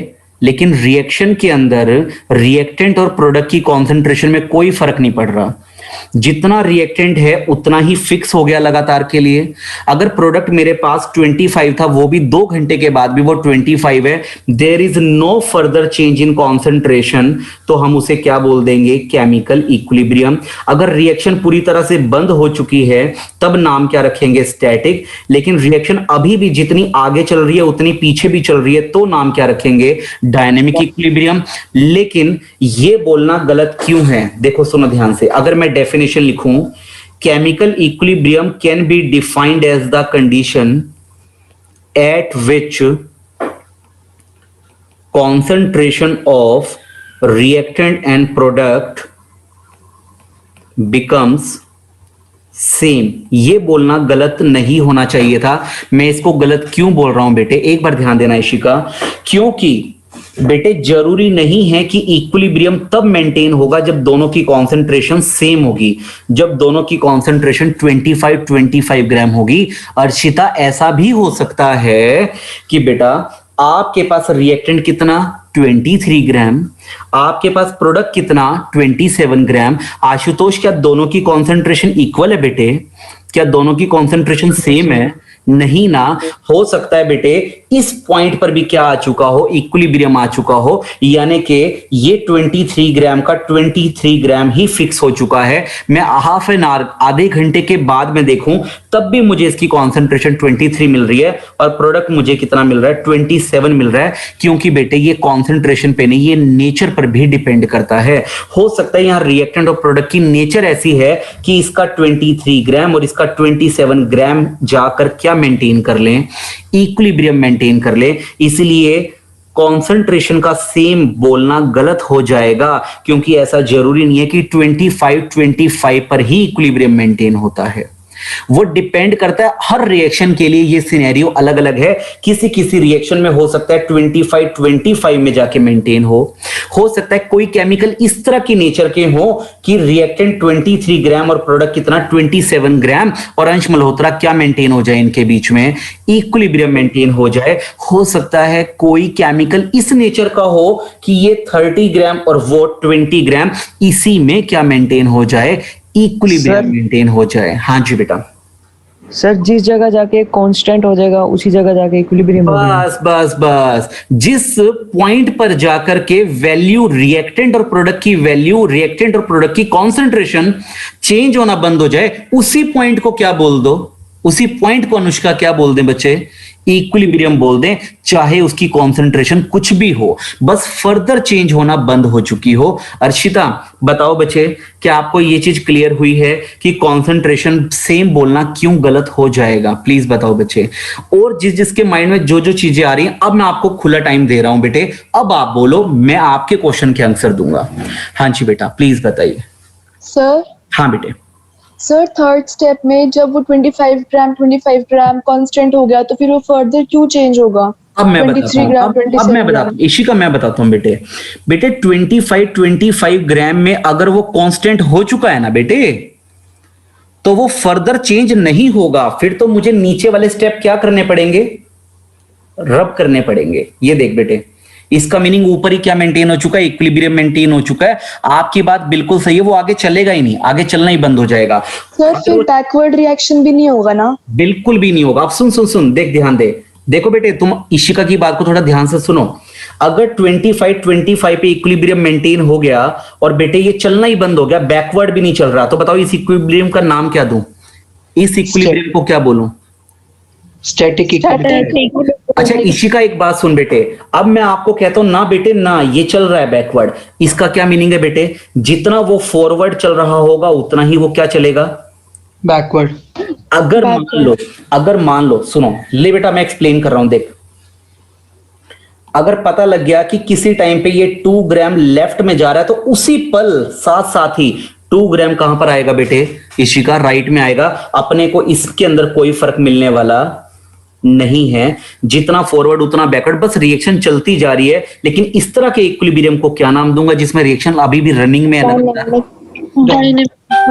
लेकिन रिएक्शन के अंदर रिएक्टेंट और प्रोडक्ट की कॉन्सेंट्रेशन में कोई फर्क नहीं पड़ रहा। जितना रिएक्टेंट है उतना ही फिक्स हो गया लगातार के लिए। अगर प्रोडक्ट मेरे पास 25 था, वो भी 2 घंटे के बाद भी वो 25 है, there is no further change in concentration, तो हम उसे क्या बोल देंगे? Chemical equilibrium. अगर रिएक्शन पूरी तरह से बंद हो चुकी है तब नाम क्या रखेंगे? स्टैटिक। लेकिन रिएक्शन अभी भी जितनी आगे चल रही है उतनी पीछे भी चल रही है, तो नाम क्या रखेंगे? Dynamic equilibrium. लेकिन ये बोलना गलत क्यों है? देखो सुनो ध्यान से, अगर मैं डेफिनेशन लिखूं, chemical equilibrium can be defined as the condition at which concentration of reactant and product becomes same. ये बोलना गलत नहीं होना चाहिए था। मैं इसको गलत क्यों बोल रहा हूं बेटे? एक बार ध्यान देना इशिका, क्योंकि बेटे जरूरी नहीं है कि इक्विलिब्रियम तब मेंटेन होगा जब दोनों की कॉन्सेंट्रेशन सेम होगी, जब दोनों की कॉन्सेंट्रेशन 25 ग्राम होगी। अर्शिता ऐसा भी हो सकता है कि बेटा आपके पास रिएक्टेंट कितना 23 ग्राम, आपके पास प्रोडक्ट कितना 27 ग्राम। आशुतोष क्या दोनों की कॉन्सेंट्रेशन इक्वल है बेटे? क्या दोनों की कॉन्सेंट्रेशन सेम है? नहीं ना। हो सकता है बेटे इस पॉइंट पर भी क्या आ चुका हो, इक्विलिब्रियम आ चुका हो, यानी कि ये 23 ग्राम का 23 ग्राम ही फिक्स हो चुका है। मैं हाफ एन आवर, आधे घंटे के बाद में देखूं तब भी मुझे इसकी कॉन्सेंट्रेशन 23 मिल रही है और प्रोडक्ट मुझे कितना मिल रहा है 27 मिल रहा है। क्योंकि बेटे ये कॉन्सेंट्रेशन पे नहीं, ये नेचर पर भी डिपेंड करता है। हो सकता है यहां रिएक्टेंट और प्रोडक्ट की नेचर ऐसी है कि इसका 23 ग्राम और इसका 27 ग्राम जाकर क्या मेंटेन कर लें, इक्विलिब्रियम मेंटेन कर ले। इसलिए कॉन्सेंट्रेशन का सेम बोलना गलत हो जाएगा, क्योंकि ऐसा जरूरी नहीं है कि 25 पर ही इक्विलिब्रियम मेंटेन होता है। वो डिपेंड करता है, हर रिएक्शन के लिए ये सिनेरियो अलग अलग है। किसी किसी रिएक्शन में हो सकता है 25 में जाके मेंटेन हो सकता है कोई केमिकल इस तरह की नेचर के हो कि रिएक्टेंट 23 ग्राम और प्रोडक्ट कितना 27 ग्राम और अंश मल्होत्रा क्या मेंटेन हो जाए, इनके बीच में इक्विलिब्रियम मेंटेन हो जाए। हो सकता है कोई केमिकल इस नेचर का हो कि ये 30 ग्राम और वो 20 ग्राम, इसी में क्या मेंटेन हो जाए, इक्विलिब्रियम मेंटेन हो जाए। हाँ जी बेटा। सर जिस जगह जाके कांस्टेंट हो जाएगा उसी जगह जाके इक्विलिब्रियम हो जाएगा। बस बस बस, जिस पॉइंट पर जाकर के वैल्यू रिएक्टेंट और प्रोडक्ट की वैल्यू, रिएक्टेंट और प्रोडक्ट की कॉन्सेंट्रेशन चेंज होना बंद हो जाए, उसी पॉइंट को क्या बोल दो, उसी पॉइंट को अनुष्का क्या बोल दें बच्चे, इक्विलिब्रियम बोल दें। चाहे उसकी कॉन्सेंट्रेशन कुछ भी हो, बस फर्दर चेंज होना बंद हो चुकी हो। अर्शिता बताओ बच्चे, क्या आपको ये चीज क्लियर हुई है कि कॉन्सेंट्रेशन सेम बोलना क्यों गलत हो जाएगा? प्लीज बताओ बच्चे। और जिस जिसके माइंड में जो जो चीजें आ रही हैं, अब मैं आपको खुला टाइम दे रहा हूं बेटे, अब आप बोलो, मैं आपके क्वेश्चन के आंसर दूंगा। हाँ जी बेटा प्लीज बताइए। सर हाँ बेटे। सर थर्ड स्टेप में जब वो 25 ग्राम कांस्टेंट हो गया तो फिर वो फर्दर क्यों चेंज होगा? अब मैं बताता हूं, अब मैं बताता हूं, इशिका मैं बताता हूं बेटे। बेटे 25 ग्राम में अगर वो कांस्टेंट हो चुका है ना बेटे, तो वो फर्दर चेंज नहीं होगा। फिर तो मुझे नीचे वाले स्टेप क्या करने पड़ेंगे, रब करने पड़ेंगे। ये देख बेटे, इसका मीनिंग ऊपर ही क्या मेंटेन हो चुका है, इक्विलिब्रियम मेंटेन हो चुका है। आपकी बात बिल्कुल सही है, वो आगे चलेगा ही नहीं, आगे चलना ही बंद हो जाएगा। सर फिर बैकवर्ड रिएक्शन भी नहीं होगा ना? बिल्कुल भी नहीं होगा। अब सुन सुन सुन, देख ध्यान दे, देखो बेटे तुम इशिका की बात को थोड़ा ध्यान से सुनो। अगर 25 पे इक्विलिब्रियम मेंटेन हो गया और बेटे ये चलना ही बंद हो गया, बैकवर्ड भी नहीं चल रहा, तो बताओ इस इक्विलिब्रियम का नाम क्या दूं, इस इक्विलिब्रियम को क्या बोलूं? Static equilibrium. अच्छा इशिका एक बात सुन बेटे, अब मैं आपको कहता हूं ना बेटे, ना ये चल रहा है बैकवर्ड, इसका क्या मीनिंग है बेटे? जितना वो फॉरवर्ड चल रहा होगा उतना ही वो क्या चलेगा, बैकवर्ड। अगर मान लो सुनो ले बेटा, मैं एक्सप्लेन कर रहा हूं। देख, अगर पता लग गया कि किसी टाइम पे ये 2 ग्राम लेफ्ट में जा रहा है, तो उसी पल साथ साथ ही 2 ग्राम कहां पर आएगा बेटे, इशिका राइट में आएगा। अपने को इसके अंदर कोई फर्क मिलने वाला नहीं है, जितना फॉरवर्ड उतना बैकवर्ड, बस रिएक्शन चलती जा रही है। लेकिन इस तरह के इक्विलिब्रियम को क्या नाम दूंगा जिसमें रिएक्शन अभी भी रनिंग में है?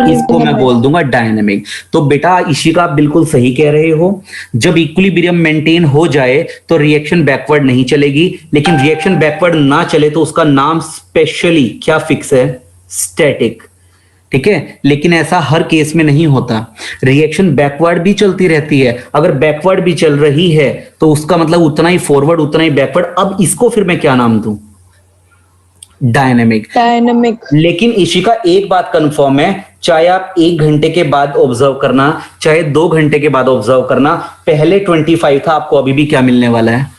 इसको मैं बोल दूंगा डायनेमिक। तो बेटा इशिका आप बिल्कुल सही कह रहे हो, जब इक्विलिब्रियम मेंटेन हो जाए तो रिएक्शन बैकवर्ड नहीं चलेगी। लेकिन रिएक्शन बैकवर्ड ना चले तो उसका नाम स्पेशली क्या फिक्स है, स्टैटिक। ठीक है, लेकिन ऐसा हर केस में नहीं होता, रिएक्शन बैकवर्ड भी चलती रहती है। अगर बैकवर्ड भी चल रही है तो उसका मतलब उतना ही फॉरवर्ड उतना ही बैकवर्ड। अब इसको फिर मैं क्या नाम दूं, डायनेमिक। लेकिन इशिका एक बात कंफर्म है, चाहे आप 1 घंटे के बाद ऑब्जर्व करना, चाहे 2 घंटे के बाद ऑब्जर्व करना, पहले 25 था, आपको अभी भी क्या मिलने वाला है,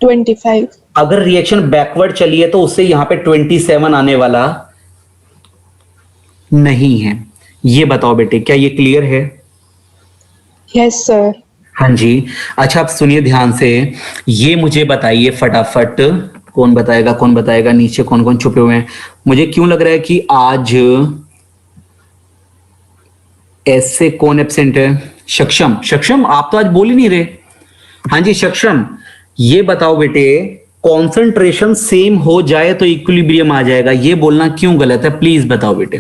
25। अगर रिएक्शन बैकवर्ड चली है तो उससे यहां पे 27 आने वाला नहीं है। ये बताओ बेटे, क्या ये क्लियर है? Yes sir. हाँ जी। अच्छा आप सुनिए ध्यान से, ये मुझे बताइए फटाफट, कौन बताएगा नीचे कौन कौन छुपे हुए हैं? मुझे क्यों लग रहा है कि आज ऐसे कौन एब्सेंट है? सक्षम, आप तो आज बोल ही नहीं रहे। हाँ जी सक्षम, ये बताओ बेटे कॉन्सेंट्रेशन सेम हो जाए तो इक्विलिब्रियम आ जाएगा, ये बोलना क्यों गलत है, प्लीज बताओ बेटे।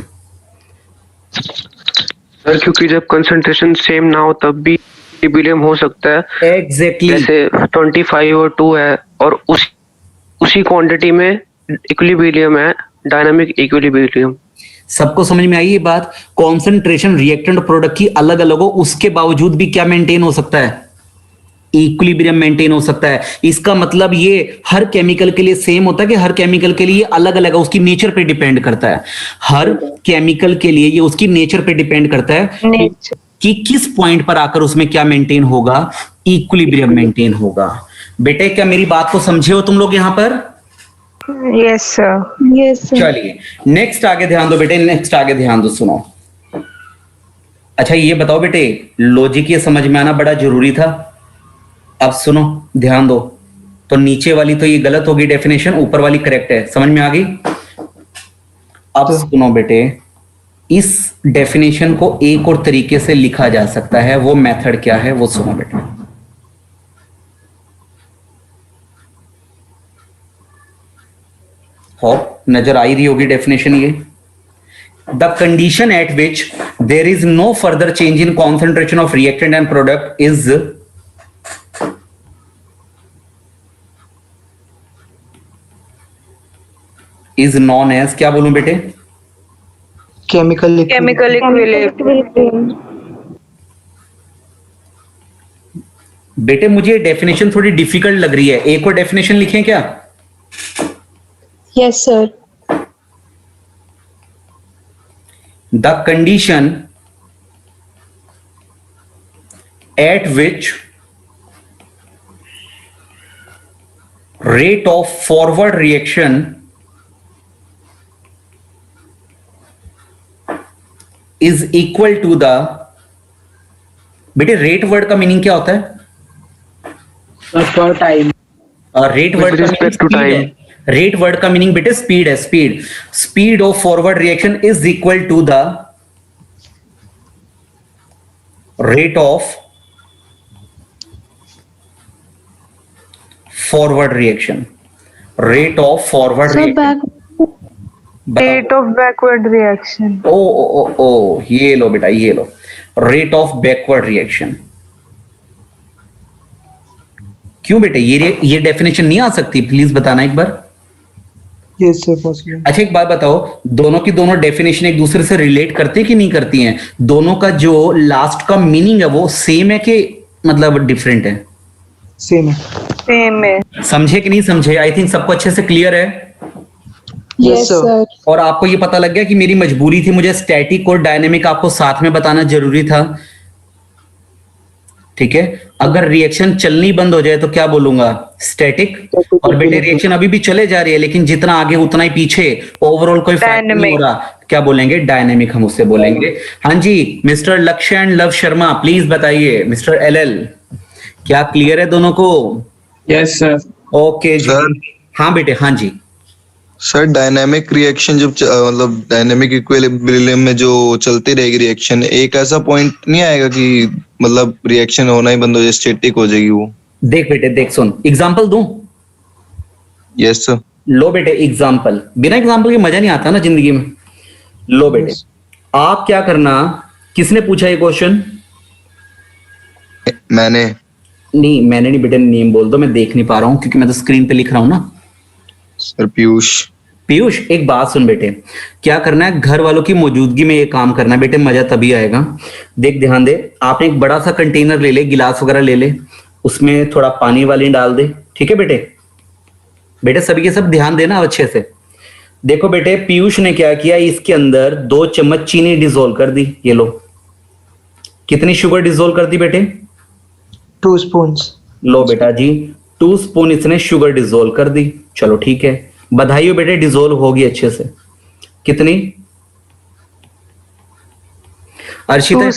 सर क्योंकि जब कंसंट्रेशन सेम ना हो तब भी इक्विलिब्रियम हो सकता है। एग्जैक्टली जैसे 25 और 2 है और उसी क्वांटिटी में इक्विलिब्रियम है, डायनामिक इक्विलिब्रियम। सबको समझ में आई ये बात? कॉन्सेंट्रेशन रिएक्टेंट प्रोडक्ट की अलग अलग हो, उसके बावजूद भी क्या मेंटेन हो सकता है, इक्विलिब्रियम मेंटेन हो सकता है। इसका मतलब ये हर केमिकल के लिए सेम होता है कि हर केमिकल के लिए अलग अलग है, उसकी नेचर पे डिपेंड करता है। हर केमिकल के लिए ये उसकी नेचर पे डिपेंड करता है कि किस पॉइंट पर आकर उसमें क्या मेंटेन होगा, इक्विलिब्रियम मेंटेन होगा। बेटे क्या मेरी बात को समझे हो तुम लोग यहां पर? Yes sir. Yes sir. चलिए नेक्स्ट आगे ध्यान दो बेटे, नेक्स्ट आगे ध्यान दो, सुनो। अच्छा ये बताओ बेटे, लॉजिक ये समझ में आना बड़ा जरूरी था। अब सुनो ध्यान दो, तो नीचे वाली तो ये गलत होगी डेफिनेशन, ऊपर वाली करेक्ट है, समझ में आ गई? अब सुनो बेटे, इस डेफिनेशन को एक और तरीके से लिखा जा सकता है, वो मेथड क्या है वो सुनो बेटे। होप नजर आ ही रही होगी डेफिनेशन ये। The condition at which there is no further change in concentration of reactant and product is known as, क्या बोलूं बेटे? Chemical equilibrium. बेटे मुझे डेफिनेशन थोड़ी डिफिकल्ट लग रही है, एक और डेफिनेशन लिखें क्या? Yes sir. The condition at which rate of forward reaction is equal to the, बेटे रेट वर्ड का मीनिंग क्या होता है? For time. रेट वर्ड का respect to time. Rate word का मीनिंग बेटे स्पीड है, speed. Speed of forward reaction is equal to the rate of forward reaction. Rate of forward reaction, rate of backward reaction. ओ ये लो बेटा, ये लो, रेट ऑफ बैकवर्ड रिएक्शन। क्यों बेटे ये डेफिनेशन नहीं आ सकती? प्लीज बताना एक बार। Yes sir possible. अच्छा एक बात बताओ, दोनों की दोनों डेफिनेशन एक दूसरे से रिलेट करती है कि नहीं करती हैं? दोनों का जो लास्ट का मीनिंग है वो सेम है कि मतलब डिफरेंट है? सेम है। सेम है। समझे कि नहीं समझे? आई थिंक सबको अच्छे से क्लियर है। Yes sir. और आपको ये पता लग गया कि मेरी मजबूरी थी, मुझे स्टैटिक और डायनेमिक आपको साथ में बताना जरूरी था। ठीक है, अगर रिएक्शन चलनी बंद हो जाए तो क्या बोलूंगा? स्टैटिक। और बेटे रिएक्शन अभी भी चले जा रही है लेकिन जितना आगे उतना ही पीछे, ओवरऑल कोई फायदा नहीं हो रहा, क्या बोलेंगे? डायनेमिक हम उससे बोलेंगे। हाँ जी मिस्टर लक्ष्य एंड लव शर्मा प्लीज बताइए। मिस्टर एलएल क्या क्लियर है दोनों को? Yes sir. Okay sir. हाँ बेटे, हाँ जी सर डायनामिक रिएक्शन जब मतलब डायनामिक इक्विलिब्रियम में जो चलती रहेगी रिएक्शन, एक ऐसा पॉइंट नहीं आएगा कि मतलब रिएक्शन होना ही बंद हो जाए, स्टैटिक हो जाएगी वो? देख बेटे देख, सुन एग्जांपल दूं? Yes sir. लो बेटे एग्जांपल, बिना एग्जांपल के मजा नहीं आता ना जिंदगी में। लो बेटे आप क्या करना, किसने पूछा ये क्वेश्चन? मैंने नहीं मैंने नहीं बेटे, नेम बोल दो, मैं देख नहीं पा रहा हूं क्योंकि मैं तो स्क्रीन पे लिख रहा हूं ना। सर पीयूष। पीयूष एक बात सुन बेटे, क्या करना है, घर वालों की मौजूदगी में ये काम करना है बेटे, मजा तभी आएगा। देख ध्यान दे, आपने एक बड़ा सा कंटेनर ले ले, गिलास वगैरह ले ले, उसमें थोड़ा पानी वाली डाल दे। ठीक है बेटे, बेटे सभी के सब ध्यान देना अच्छे से। देखो बेटे पीयूष ने क्या किया, इसके अंदर 2 चम्मच चीनी डिसोल्व कर दी। ये लो, कितनी शुगर डिसोल्व कर दी बेटे? 2 स्पून। लो बेटा जी 2 स्पून इसने शुगर डिसोल्व कर दी। चलो ठीक है, बधाई हो बेटे, डिसोल्व होगी अच्छे से। कितनी? अर्शिता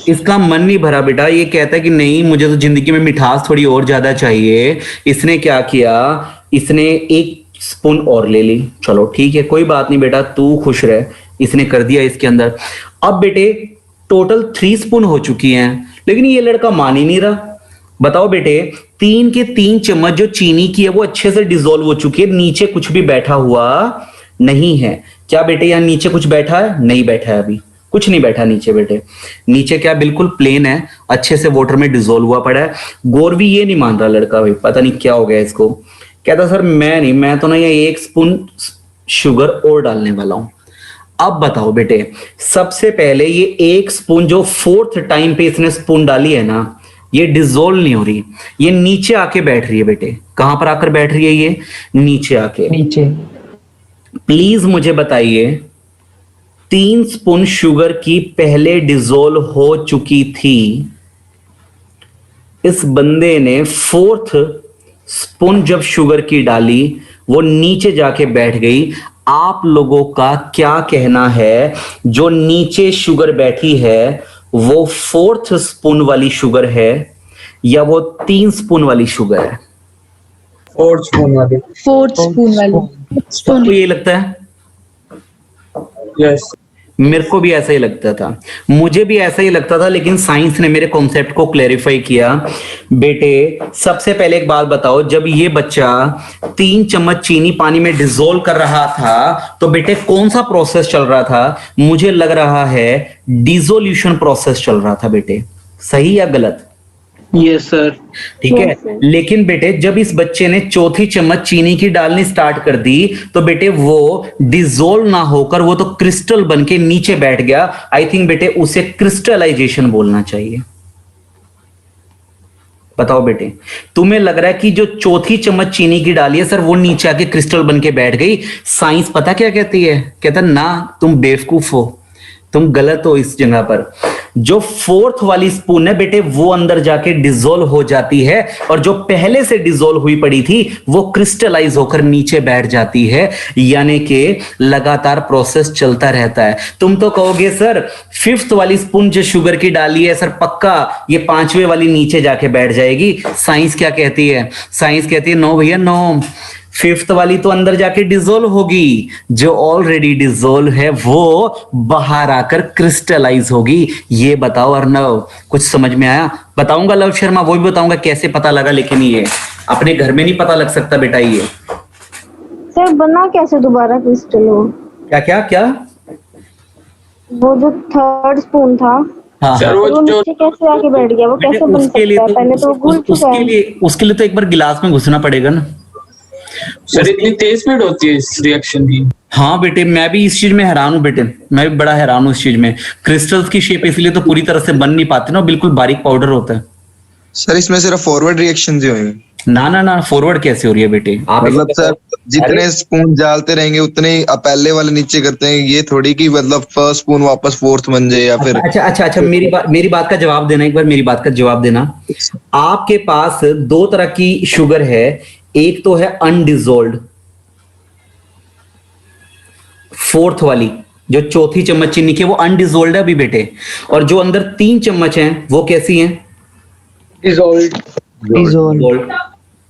इसका मन नहीं भरा बेटा, ये कहता है कि नहीं मुझे तो जिंदगी में मिठास थोड़ी और ज्यादा चाहिए। इसने क्या किया, इसने 1 स्पून और ले ली। चलो ठीक है कोई बात नहीं बेटा, तू खुश रह, इसने कर दिया इसके अंदर। अब बेटे टोटल 3 स्पून हो चुकी हैं, लेकिन ये लड़का मान ही नहीं रहा। बताओ बेटे, 3 के 3 चम्मच जो चीनी की है वो अच्छे से डिसॉल्व हो चुकी है, नीचे कुछ भी बैठा हुआ नहीं है। क्या बेटे यहाँ नीचे कुछ बैठा है? नहीं बैठा है, अभी कुछ नहीं बैठा नीचे बेटे। नीचे क्या बिल्कुल प्लेन है, अच्छे से वाटर में डिसॉल्व हुआ पड़ा है। गौरवी ये नहीं मान रहा लड़का, भाई पता नहीं क्या हो गया इसको। कहता सर मैं तो ना ये 1 स्पून शुगर और डालने वाला हूं। अब बताओ बेटे, सबसे पहले ये 1 स्पून जो 4th टाइम पे इसने स्पून डाली है ना, ये डिसॉल्व नहीं हो रही, ये नीचे आके बैठ रही है बेटे। कहां पर आकर बैठ रही है? ये नीचे आके। नीचे। प्लीज मुझे बताइए, 3 स्पून शुगर की पहले डिसॉल्व हो चुकी थी, इस बंदे ने 4th स्पून जब शुगर की डाली वो नीचे जाके बैठ गई। आप लोगों का क्या कहना है, जो नीचे शुगर बैठी है वो 4th स्पून वाली शुगर है या वो 3 स्पून वाली शुगर है? 4th स्पून वाली। 4th स्पून वाली। सबको ये लगता है? यस। मेरे को भी ऐसा ही लगता था, मुझे भी ऐसा ही लगता था, लेकिन साइंस ने मेरे कॉन्सेप्ट को क्लैरिफाई किया। बेटे सबसे पहले एक बात बताओ, जब ये बच्चा 3 चम्मच चीनी पानी में डिसॉल्व कर रहा था तो बेटे कौन सा प्रोसेस चल रहा था? मुझे लग रहा है डिसोल्यूशन प्रोसेस चल रहा था बेटे, सही या गलत? Yes sir. ठीक है। लेकिन बेटे जब इस बच्चे ने 4थी चम्मच चीनी की डालनी स्टार्ट कर दी तो बेटे वो डिसॉल्व ना होकर वो तो क्रिस्टल बन के नीचे बैठ गया। आई थिंक बेटे उसे क्रिस्टलाइजेशन बोलना चाहिए। बताओ बेटे, तुम्हें लग रहा है कि जो 4थी चम्मच चीनी की डाली है सर वो नीचे आके क्रिस्टल बन के बैठ गई। साइंस पता क्या कहती है? कहता ना तुम बेवकूफ हो, तुम गलत हो इस जगह पर। जो 4th वाली स्पून है बेटे वो अंदर जाके डिसॉल्व हो जाती है और जो पहले से डिसॉल्व हुई पड़ी थी वो क्रिस्टलाइज होकर नीचे बैठ जाती है, यानी कि लगातार प्रोसेस चलता रहता है। तुम तो कहोगे सर 5th वाली स्पून जो शुगर की डाली है सर पक्का ये 5वें वाली नीचे जाके बैठ जाएगी। साइंस क्या कहती है? साइंस कहती है नो भैया नो, 5th वाली तो अंदर जाके डिसॉल्व होगी, जो ऑलरेडी डिसॉल्व है वो बाहर आकर क्रिस्टलाइज होगी। ये बताओ अर्नव, कुछ समझ में आया? बताऊंगा लव शर्मा, वो भी बताऊंगा कैसे पता लगा, लेकिन ये अपने घर में नहीं पता लग सकता बेटा। ये सर बना कैसे दोबारा क्रिस्टल हो? क्या क्या क्या? वो जो 3rd स्पून था हाँ सर हाँ। वो नीचे कैसे आके बैठ गया? वो कैसे बन सकता है? पहले तो वो घुल चुका है। उसके लिए तो एक बार गिलास में घुसना पड़ेगा ना। सर इतनी तेज स्पीड होती है इस रिएक्शन की? हाँ बेटे, मैं भी इस चीज में हैरान हूँ बेटे, मैं भी बड़ा हैरान हूँ इस चीज में। क्रिस्टल्स की शेप इसलिए तो पूरी तरह से बन नहीं पाती ना, बिल्कुल बारीक पाउडर होता है। सर इसमें सिर्फ फॉरवर्ड रिएक्शन ही होंगे? ना फॉरवर्ड कैसे हो रही है बेटे? आप मतलब सर जितने स्पून डालते रहेंगे उतने ही पहले वाले नीचे करते हैं, ये थोड़ी कि मतलब फर्स्ट स्पून वापस 4th बन जाए या फिर। अच्छा मेरी बात का जवाब देना, एक बार मेरी बात का जवाब देना। आपके पास 2 तरह की शुगर है, एक तो है अनडिसॉल्व्ड 4th वाली, जो 4थी चम्मच चीनी की वो अनडिसॉल्व्ड है अभी बेटे, और जो अंदर 3 चम्मच हैं वो कैसी हैं? डिसॉल्व्ड।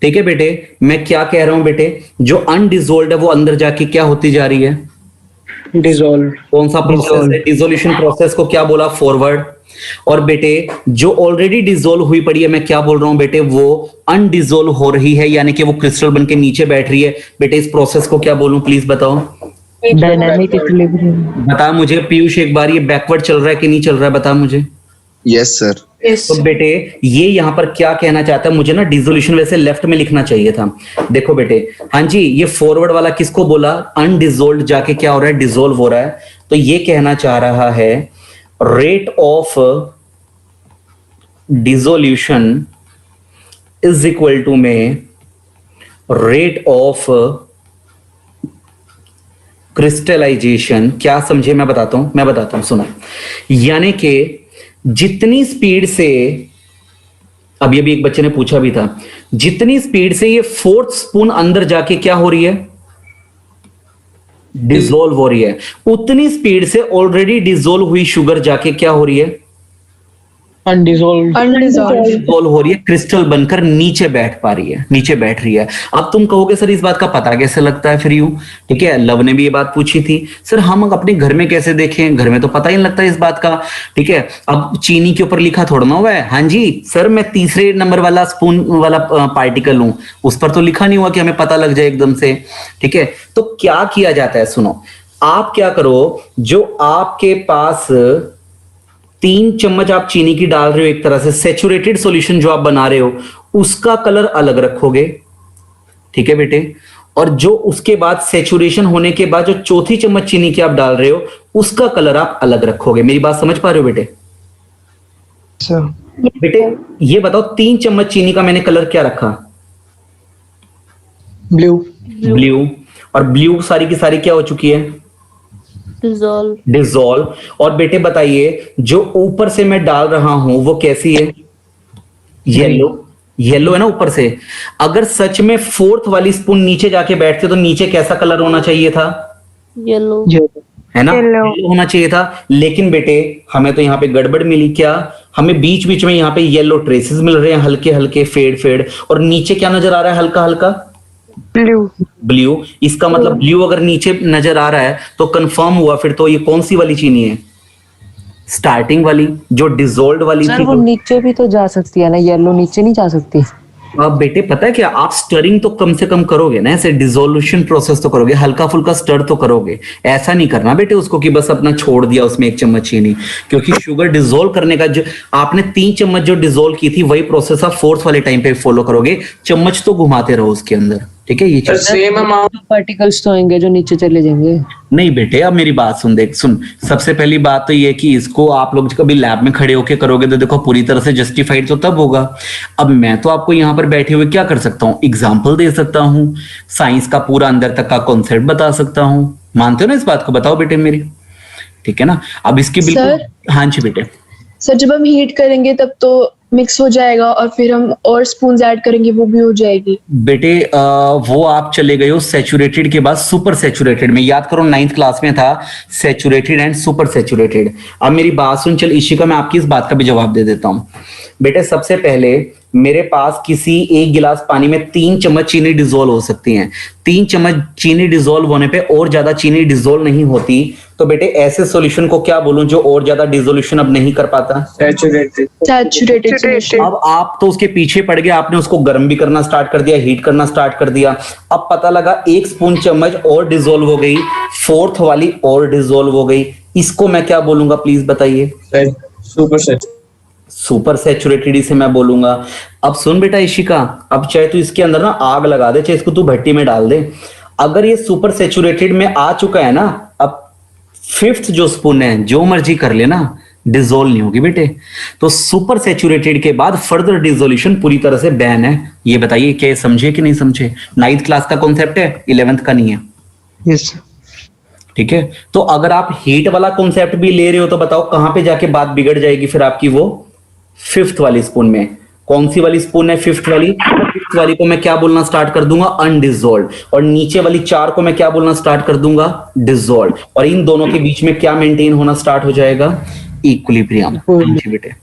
ठीक है बेटे, मैं क्या कह रहा हूं बेटे, जो अनडिसॉल्व्ड है वो अंदर जाके क्या होती जा रही है? डिसॉल्व। कौन सा प्रोसेस है? डिसोल्यूशन प्रोसेस को क्या बोला? फॉरवर्ड। और बेटे जो ऑलरेडी डिसॉल्व हुई पड़ी है, मैं क्या बोल रहा हूं बेटे, वो अनडिसॉल्व हो रही है, यानी कि वो क्रिस्टल बन के नीचे बैठ रही है। बेटे इस प्रोसेस को क्या बोलूं प्लीज बताओ? Dynamic equilibrium. बता मुझे पीयूष एक बार, ये बैकवर्ड चल रहा है कि नहीं चल रहा है, बता मुझे। Yes sir. तो बेटे ये यहां पर क्या कहना चाहता है, मुझे ना डिसोल्यूशन वैसे लेफ्ट में लिखना चाहिए था। देखो बेटे, हाँ जी, ये फॉरवर्ड वाला किसको बोला? अनडिसॉल्व्ड जाके क्या हो रहा है? डिसॉल्व हो रहा है। तो ये कहना चाह रहा है rate of dissolution is equal to में रेट ऑफ क्रिस्टलाइजेशन। क्या समझे? मैं बताता हूं सुनो। यानी कि जितनी स्पीड से, अभी एक बच्चे ने पूछा भी था, जितनी स्पीड से ये 4th स्पून अंदर जाके क्या हो रही है? डिसॉल्व हो रही है, उतनी स्पीड से ऑलरेडी डिसॉल्व हुई शुगर जाके क्या हो रही है? अनडिजोल्व डिसॉल्व हो रही है, क्रिस्टल बनकर नीचे बैठ पा रही है, नीचे बैठ रही है। अब तुम कहोगे सर इस बात का पता कैसे लगता है फिर यूं, ठीक है, लव ने भी ये बात पूछी थी, सर हम अपने घर में कैसे देखें, घर में तो पता ही नहीं लगता इस बात का, ठीक है। अब चीनी के ऊपर लिखा थोड़ा ना हुआ है, हाँ जी सर मैं तीसरे नंबर वाला स्पून वाला पार्टिकल हूं, उस पर तो लिखा नहीं हुआ कि हमें पता लग जाए एकदम से, ठीक है। तो क्या किया जाता है, सुनो, आप क्या करो, जो आपके पास 3 चम्मच आप चीनी की डाल रहे हो, एक तरह से सैचुरेटेड सॉल्यूशन जो आप बना रहे हो उसका कलर अलग रखोगे, ठीक है बेटे। और जो उसके बाद सैचुरेशन होने के बाद जो चौथी चम्मच चीनी की आप डाल रहे हो उसका कलर आप अलग रखोगे। मेरी बात समझ पा रहे हो बेटे? बेटे ये बताओ 3 चम्मच चीनी का मैंने कलर क्या रखा? ब्लू। ब्लू। और ब्लू सारी की सारी क्या हो चुकी है? डिसॉल्व। और बेटे बताइए जो ऊपर से मैं डाल रहा हूं वो कैसी है? येलो। येलो है ना ऊपर से। अगर सच में 4th वाली स्पून नीचे जाके बैठते तो नीचे कैसा कलर होना चाहिए था? येलो, है ना, येलो होना चाहिए था। लेकिन बेटे हमें तो यहाँ पे गड़बड़ मिली, क्या? हमें बीच बीच में यहाँ पे येलो ट्रेसेस मिल रहे हैं, हल्के हल्के फेड, और नीचे क्या नजर आ रहा है? हल्का हल्का ब्लू। इसका मतलब ब्लू अगर नीचे नजर आ रहा है तो कंफर्म हुआ फिर तो ये कौन सी वाली चीनी है? स्टार्टिंग वाली जो डिसॉल्व्ड वाली सर थी। वो नीचे भी तो जा सकती है ना, येलो नीचे नहीं जा सकती? अब बेटे पता है क्या, आप स्टरिंग तो कम से कम करोगे ना, ऐसे डिसोल्यूशन प्रोसेस तो करोगे, हल्का फुल्का स्टर तो करोगे। ऐसा नहीं करना बेटे उसको कि बस अपना छोड़ दिया उसमें 1 चम्मच चीनी, क्योंकि शुगर डिसोल्व करने का जो आपने 3 चम्मच जो डिसोल्व की थी वही प्रोसेस आप 4th वाले टाइम पे फॉलो करोगे। चम्मच तो घुमाते रहो उसके अंदर, ठीक है। ये चीज सेम अमाउंट पार्टिकल्स तो आएंगे जो नीचे चले जाएंगे। नहीं बेटे अब मेरी बात सुन, देख सुन, सबसे पहली बात तो ये कि इसको आप लोग कभी लैब में खड़े होके करोगे तो देखो पूरी तरह से जस्टिफाइड तो तब होगा। अब मैं तो आपको यहाँ पर बैठे हुए क्या कर सकता हूँ, एग्जाम्पल दे सकता हूँ, साइंस का पूरा अंदर तक का कॉन्सेप्ट बता सकता हूँ। मानते हो ना इस बात को? बताओ बेटे मेरी, ठीक है ना। अब इसकी बिल्कुल, हाँ जी बेटे। सर जब हम हीट करेंगे तब तो मिक्स हो जाएगा और फिर हम और स्पून ऐड करेंगे वो भी हो जाएगी। बेटे वो आप चले गए हो सैचुरेटेड के बाद सुपर सैचुरेटेड में। याद करो 9th क्लास में था सैचुरेटेड एंड सुपर सैचुरेटेड। अब मेरी बात सुन, चल इशिका मैं आपकी इस बात का भी जवाब दे देता हूं। बेटे सबसे पहले मेरे पास किसी 1 गिलास पानी में 3 चम्मच चीनी डिसॉल्व हो सकती है। 3 चम्मच चीनी डिसॉल्व होने पे और ज्यादा चीनी डिसॉल्व नहीं होती, तो बेटे ऐसे सॉल्यूशन को क्या बोलूं जो और ज्यादा डिसोल्यूशन अब नहीं कर पाता? Saturated solution. अब आप तो उसके पीछे पड़ गए, आपने उसको गर्म भी करना स्टार्ट कर दिया, हीट करना स्टार्ट कर दिया। अब पता लगा 1 स्पून चम्मच और डिसॉल्व हो गई, 4th वाली और डिसॉल्व हो गई। इसको मैं क्या बोलूंगा प्लीज बताइए? सुपर सैचुरेटेड इसे मैं बोलूंगा। अब सुन बेटा इशिका, अब चाहे तू इसके अंदर ना आग लगा दे, चाहे इसको तू भट्टी में डाल दे, अगर ये सुपर सैचुरेटेड में आ चुका है ना, अब 5th जो स्पून है जो मर्जी कर लेना, डिसॉल्व नहीं होगी बेटे। तो सुपर सैचुरेटेड के बाद फर्दर डिसोल्यूशन पूरी तरह से बैन है। ये बताइए क्या समझे कि नहीं समझे? 9th क्लास का कॉन्सेप्ट है, 11th का नहीं है। यस ठीक है। तो अगर आप हीट वाला कॉन्सेप्ट भी ले रहे हो तो बताओ कहां पे जाके बात बिगड़ जाएगी फिर आपकी? वो 5th वाली स्पून में। कौन सी वाली स्पून है 5th वाली? 5th वाली को मैं क्या बोलना स्टार्ट कर दूंगा? अनडिसॉल्व्ड। और नीचे वाली 4 को मैं क्या बोलना स्टार्ट कर दूंगा? डिसॉल्व्ड। और इन दोनों के बीच में क्या मेंटेन होना स्टार्ट हो जाएगा? इक्विलिब्रियम। जी बेटे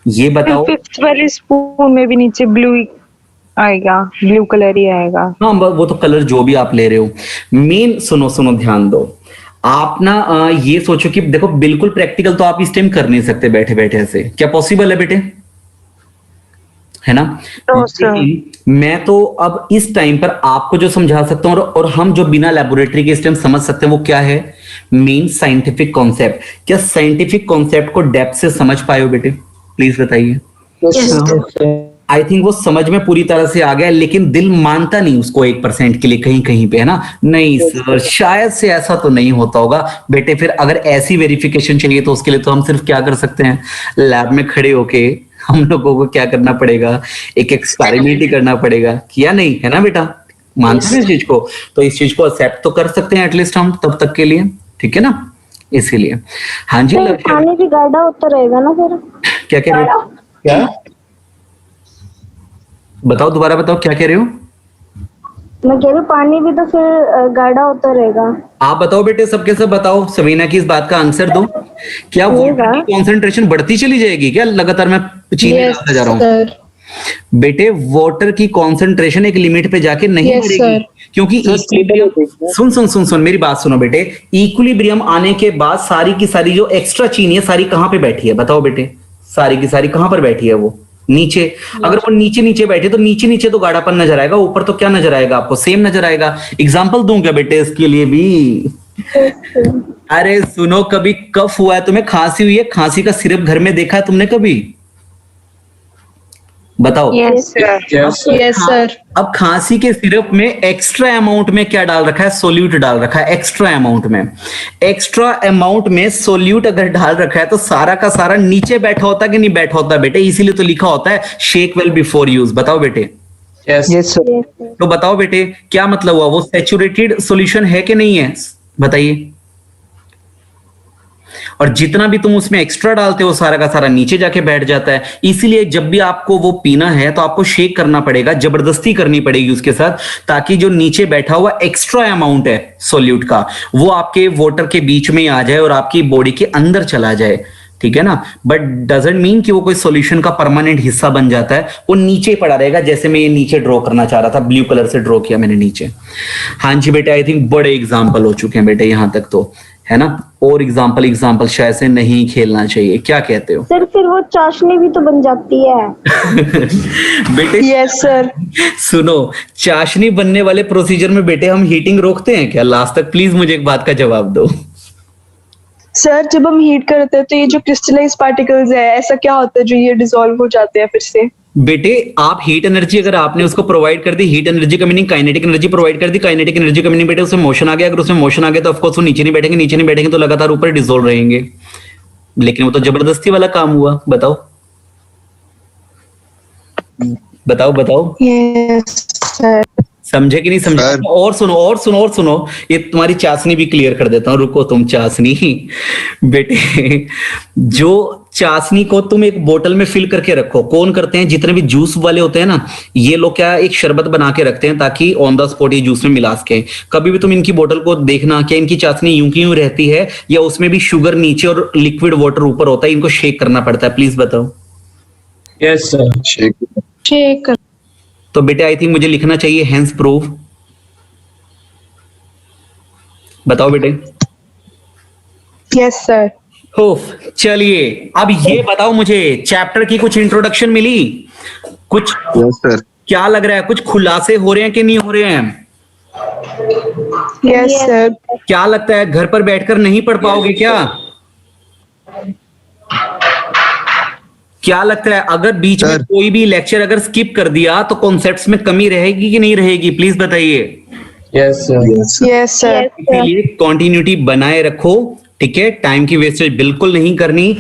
ये बताओ। 5th वाली स्पून में भी नीचे ब्लू आएगा, ब्लू कलर ही आएगा। हाँ वो तो कलर जो भी आप ले रहे हो। मेन सुनो ध्यान दो, आप ना ये सोचो कि देखो बिल्कुल प्रैक्टिकल तो आप इस टाइम कर नहीं सकते बैठे बैठे ऐसे, क्या पॉसिबल है बेटे? है ना? मैं तो अब इस टाइम पर आपको जो समझा सकता हूं और हम जो बिना लेबोरेटरी के इस टाइम समझ सकते हैं वो क्या है? Main scientific concept. क्या साइंटिफिक कॉन्सेप्ट को डेप्थ से समझ पाए हो बेटे? प्लीज बताइए। आई थिंक वो समझ में पूरी तरह से आ गया, लेकिन दिल मानता नहीं उसको 1% के लिए कहीं कहीं पे, है ना? नहीं सर शायद से ऐसा तो नहीं होता होगा बेटे। फिर अगर ऐसी वेरिफिकेशन चाहिए तो उसके लिए तो हम सिर्फ क्या कर सकते हैं? लैब में खड़े होके हम लोगों को क्या करना पड़ेगा? एक एक्सपेरिमेंट ही करना पड़ेगा, किया नहीं है ना बेटा? मानते हैं इस चीज को? तो इस चीज को एक्सेप्ट तो कर सकते हैं एटलीस्ट हम तब तक के लिए, ठीक है ना? इसीलिए हाँ जी। पानी भी गाढ़ा होता रहेगा ना फिर? क्या कह रहे हो? क्या बताओ, दोबारा बताओ क्या कह रहे हो? मैं कह रही हूँ पानी भी तो फिर गाढ़ा होता रहेगा। आप बताओ बेटे, सबके सब बताओ, सवीना की इस बात का आंसर दो। क्या वाटर की कॉन्सेंट्रेशन बढ़ती चली जाएगी क्या? लगातार मैं चीनी डालता जा रहा हूँ। बेटे वाटर की कॉन्सेंट्रेशन एक लिमिट पे जाके नहीं बढ़ेगी, क्योंकि इक्विलिब्रियम, सुन मेरी बात सुनो बेटे, इक्विलिब्रियम आने के बाद सारी की सारी जो एक्स्ट्रा चीनी है सारी कहां पे बैठी है? बताओ बेटे, सारी की सारी कहां पर बैठी है? वो नीचे। अगर वो नीचे नीचे बैठे तो नीचे नीचे तो गाढ़ापन नजर आएगा, ऊपर तो क्या नजर आएगा आपको? सेम नजर आएगा। एग्जाम्पल दूं क्या बेटे इसके लिए भी? अरे सुनो, कभी कफ हुआ है तुम्हें, खांसी हुई है, खांसी का सिरप घर में देखा है तुमने कभी? बताओ। Yes sir. अब खांसी के सिरप में एक्स्ट्रा अमाउंट में क्या डाल रखा है? सोल्यूट डाल रखा है। एक्स्ट्रा अमाउंट में सोल्यूट अगर डाल रखा है तो सारा का सारा नीचे बैठा होता कि नहीं बैठा होता बेटे? इसीलिए तो लिखा होता है शेक वेल बिफोर यूज। बताओ बेटे। Yes sir. तो बताओ बेटे क्या मतलब हुआ? वो सैचुरेटेड सॉल्यूशन है कि नहीं है? बताइए। और जितना भी तुम उसमें एक्स्ट्रा डालते हो सारा का सारा नीचे जाके बैठ जाता है। इसीलिए जब भी आपको वो पीना है तो आपको शेक करना पड़ेगा, जबरदस्ती करनी पड़ेगी उसके साथ, ताकि जो नीचे बैठा हुआ एक्स्ट्रा अमाउंट है सोल्यूट का वो आपके वाटर के बीच में आ जाए और आपकी बॉडी के अंदर चला जाए। ठीक है ना? बट डजंट मीन कि वो कोई सॉल्यूशन का परमानेंट हिस्सा बन जाता है, वो नीचे पड़ा रहेगा। जैसे मैं ये नीचे ड्रॉ करना चाह रहा था, ब्लू कलर से ड्रॉ किया मैंने नीचे। हाँ जी बेटे, आई थिंक बड़े एग्जाम्पल हो चुके हैं बेटे यहां तक तो, है ना? और एग्जाम्पल शायद से नहीं खेलना चाहिए, क्या कहते हो? सर फिर वो चाशनी भी तो बन जाती है। बेटे यस सर। सुनो, चाशनी बनने वाले प्रोसीजर में बेटे हम हीटिंग रोकते हैं क्या? लास्ट तक प्लीज मुझे एक बात का जवाब दो। सर जब हम हीट करते हैं तो ये जो क्रिस्टलाइज पार्टिकल्स है, ऐसा क्या होता है जो ये डिसॉल्व हो जाते हैं फिर से? बेटे आप हीट एनर्जी अगर आपने उसको प्रोवाइड कर दी, हीट एनर्जी का मीनिंग काइनेटिक एनर्जी प्रोवाइड कर दी, काइनेटिक एनर्जी का मीनिंग बेटे उसमें मोशन आ गया। अगर उसमें मोशन आ गया तो ऑफकोर्स वो नीचे नहीं बैठेंगे, नीचे नहीं बैठेंगे तो लगातार ऊपर डिसॉल्व रहेंगे। लेकिन वो तो जबरदस्ती वाला काम हुआ। बताओ बताओ बताओ। Yes sir. समझे कि नहीं समझे? और सुनो, ये तुम्हारी चाशनी भी क्लियर कर देता हूं। रुको तुम चाशनी बेटे, जो चाशनी को तुम एक बोतल में फिल करके रखो, कौन करते हैं? जितने भी जूस वाले होते हैं ना, ये लोग क्या एक शरबत बना के रखते हैं ताकि ऑन द स्पॉट ये जूस में मिला सके। कभी भी तुम इनकी बोतल को देखना, क्या इनकी चाशनी यूं की यूं रहती है या उसमें भी शुगर नीचे और लिक्विड वाटर ऊपर होता है? इनको शेक करना पड़ता है। प्लीज बताओ। Yes sir. शेक। तो बेटे आई थिंक मुझे लिखना चाहिए हेंस प्रूव। बताओ बेटे। Yes sir. हो चलिए, अब ये बताओ मुझे, चैप्टर की कुछ इंट्रोडक्शन मिली? कुछ यस सर। क्या लग रहा है, कुछ खुलासे हो रहे हैं कि नहीं हो रहे हैं? Yes sir. क्या लगता है घर पर बैठकर नहीं पढ़ पाओगे क्या? क्या लगता है अगर बीच में कोई भी लेक्चर अगर स्किप कर दिया तो कॉन्सेप्ट्स में कमी रहेगी कि नहीं रहेगी? प्लीज बताइए। Yes sir. Yes sir. इसलिए कंटिन्यूटी बनाए रखो, ठीक है? टाइम की वेस्टेज बिल्कुल नहीं करनी।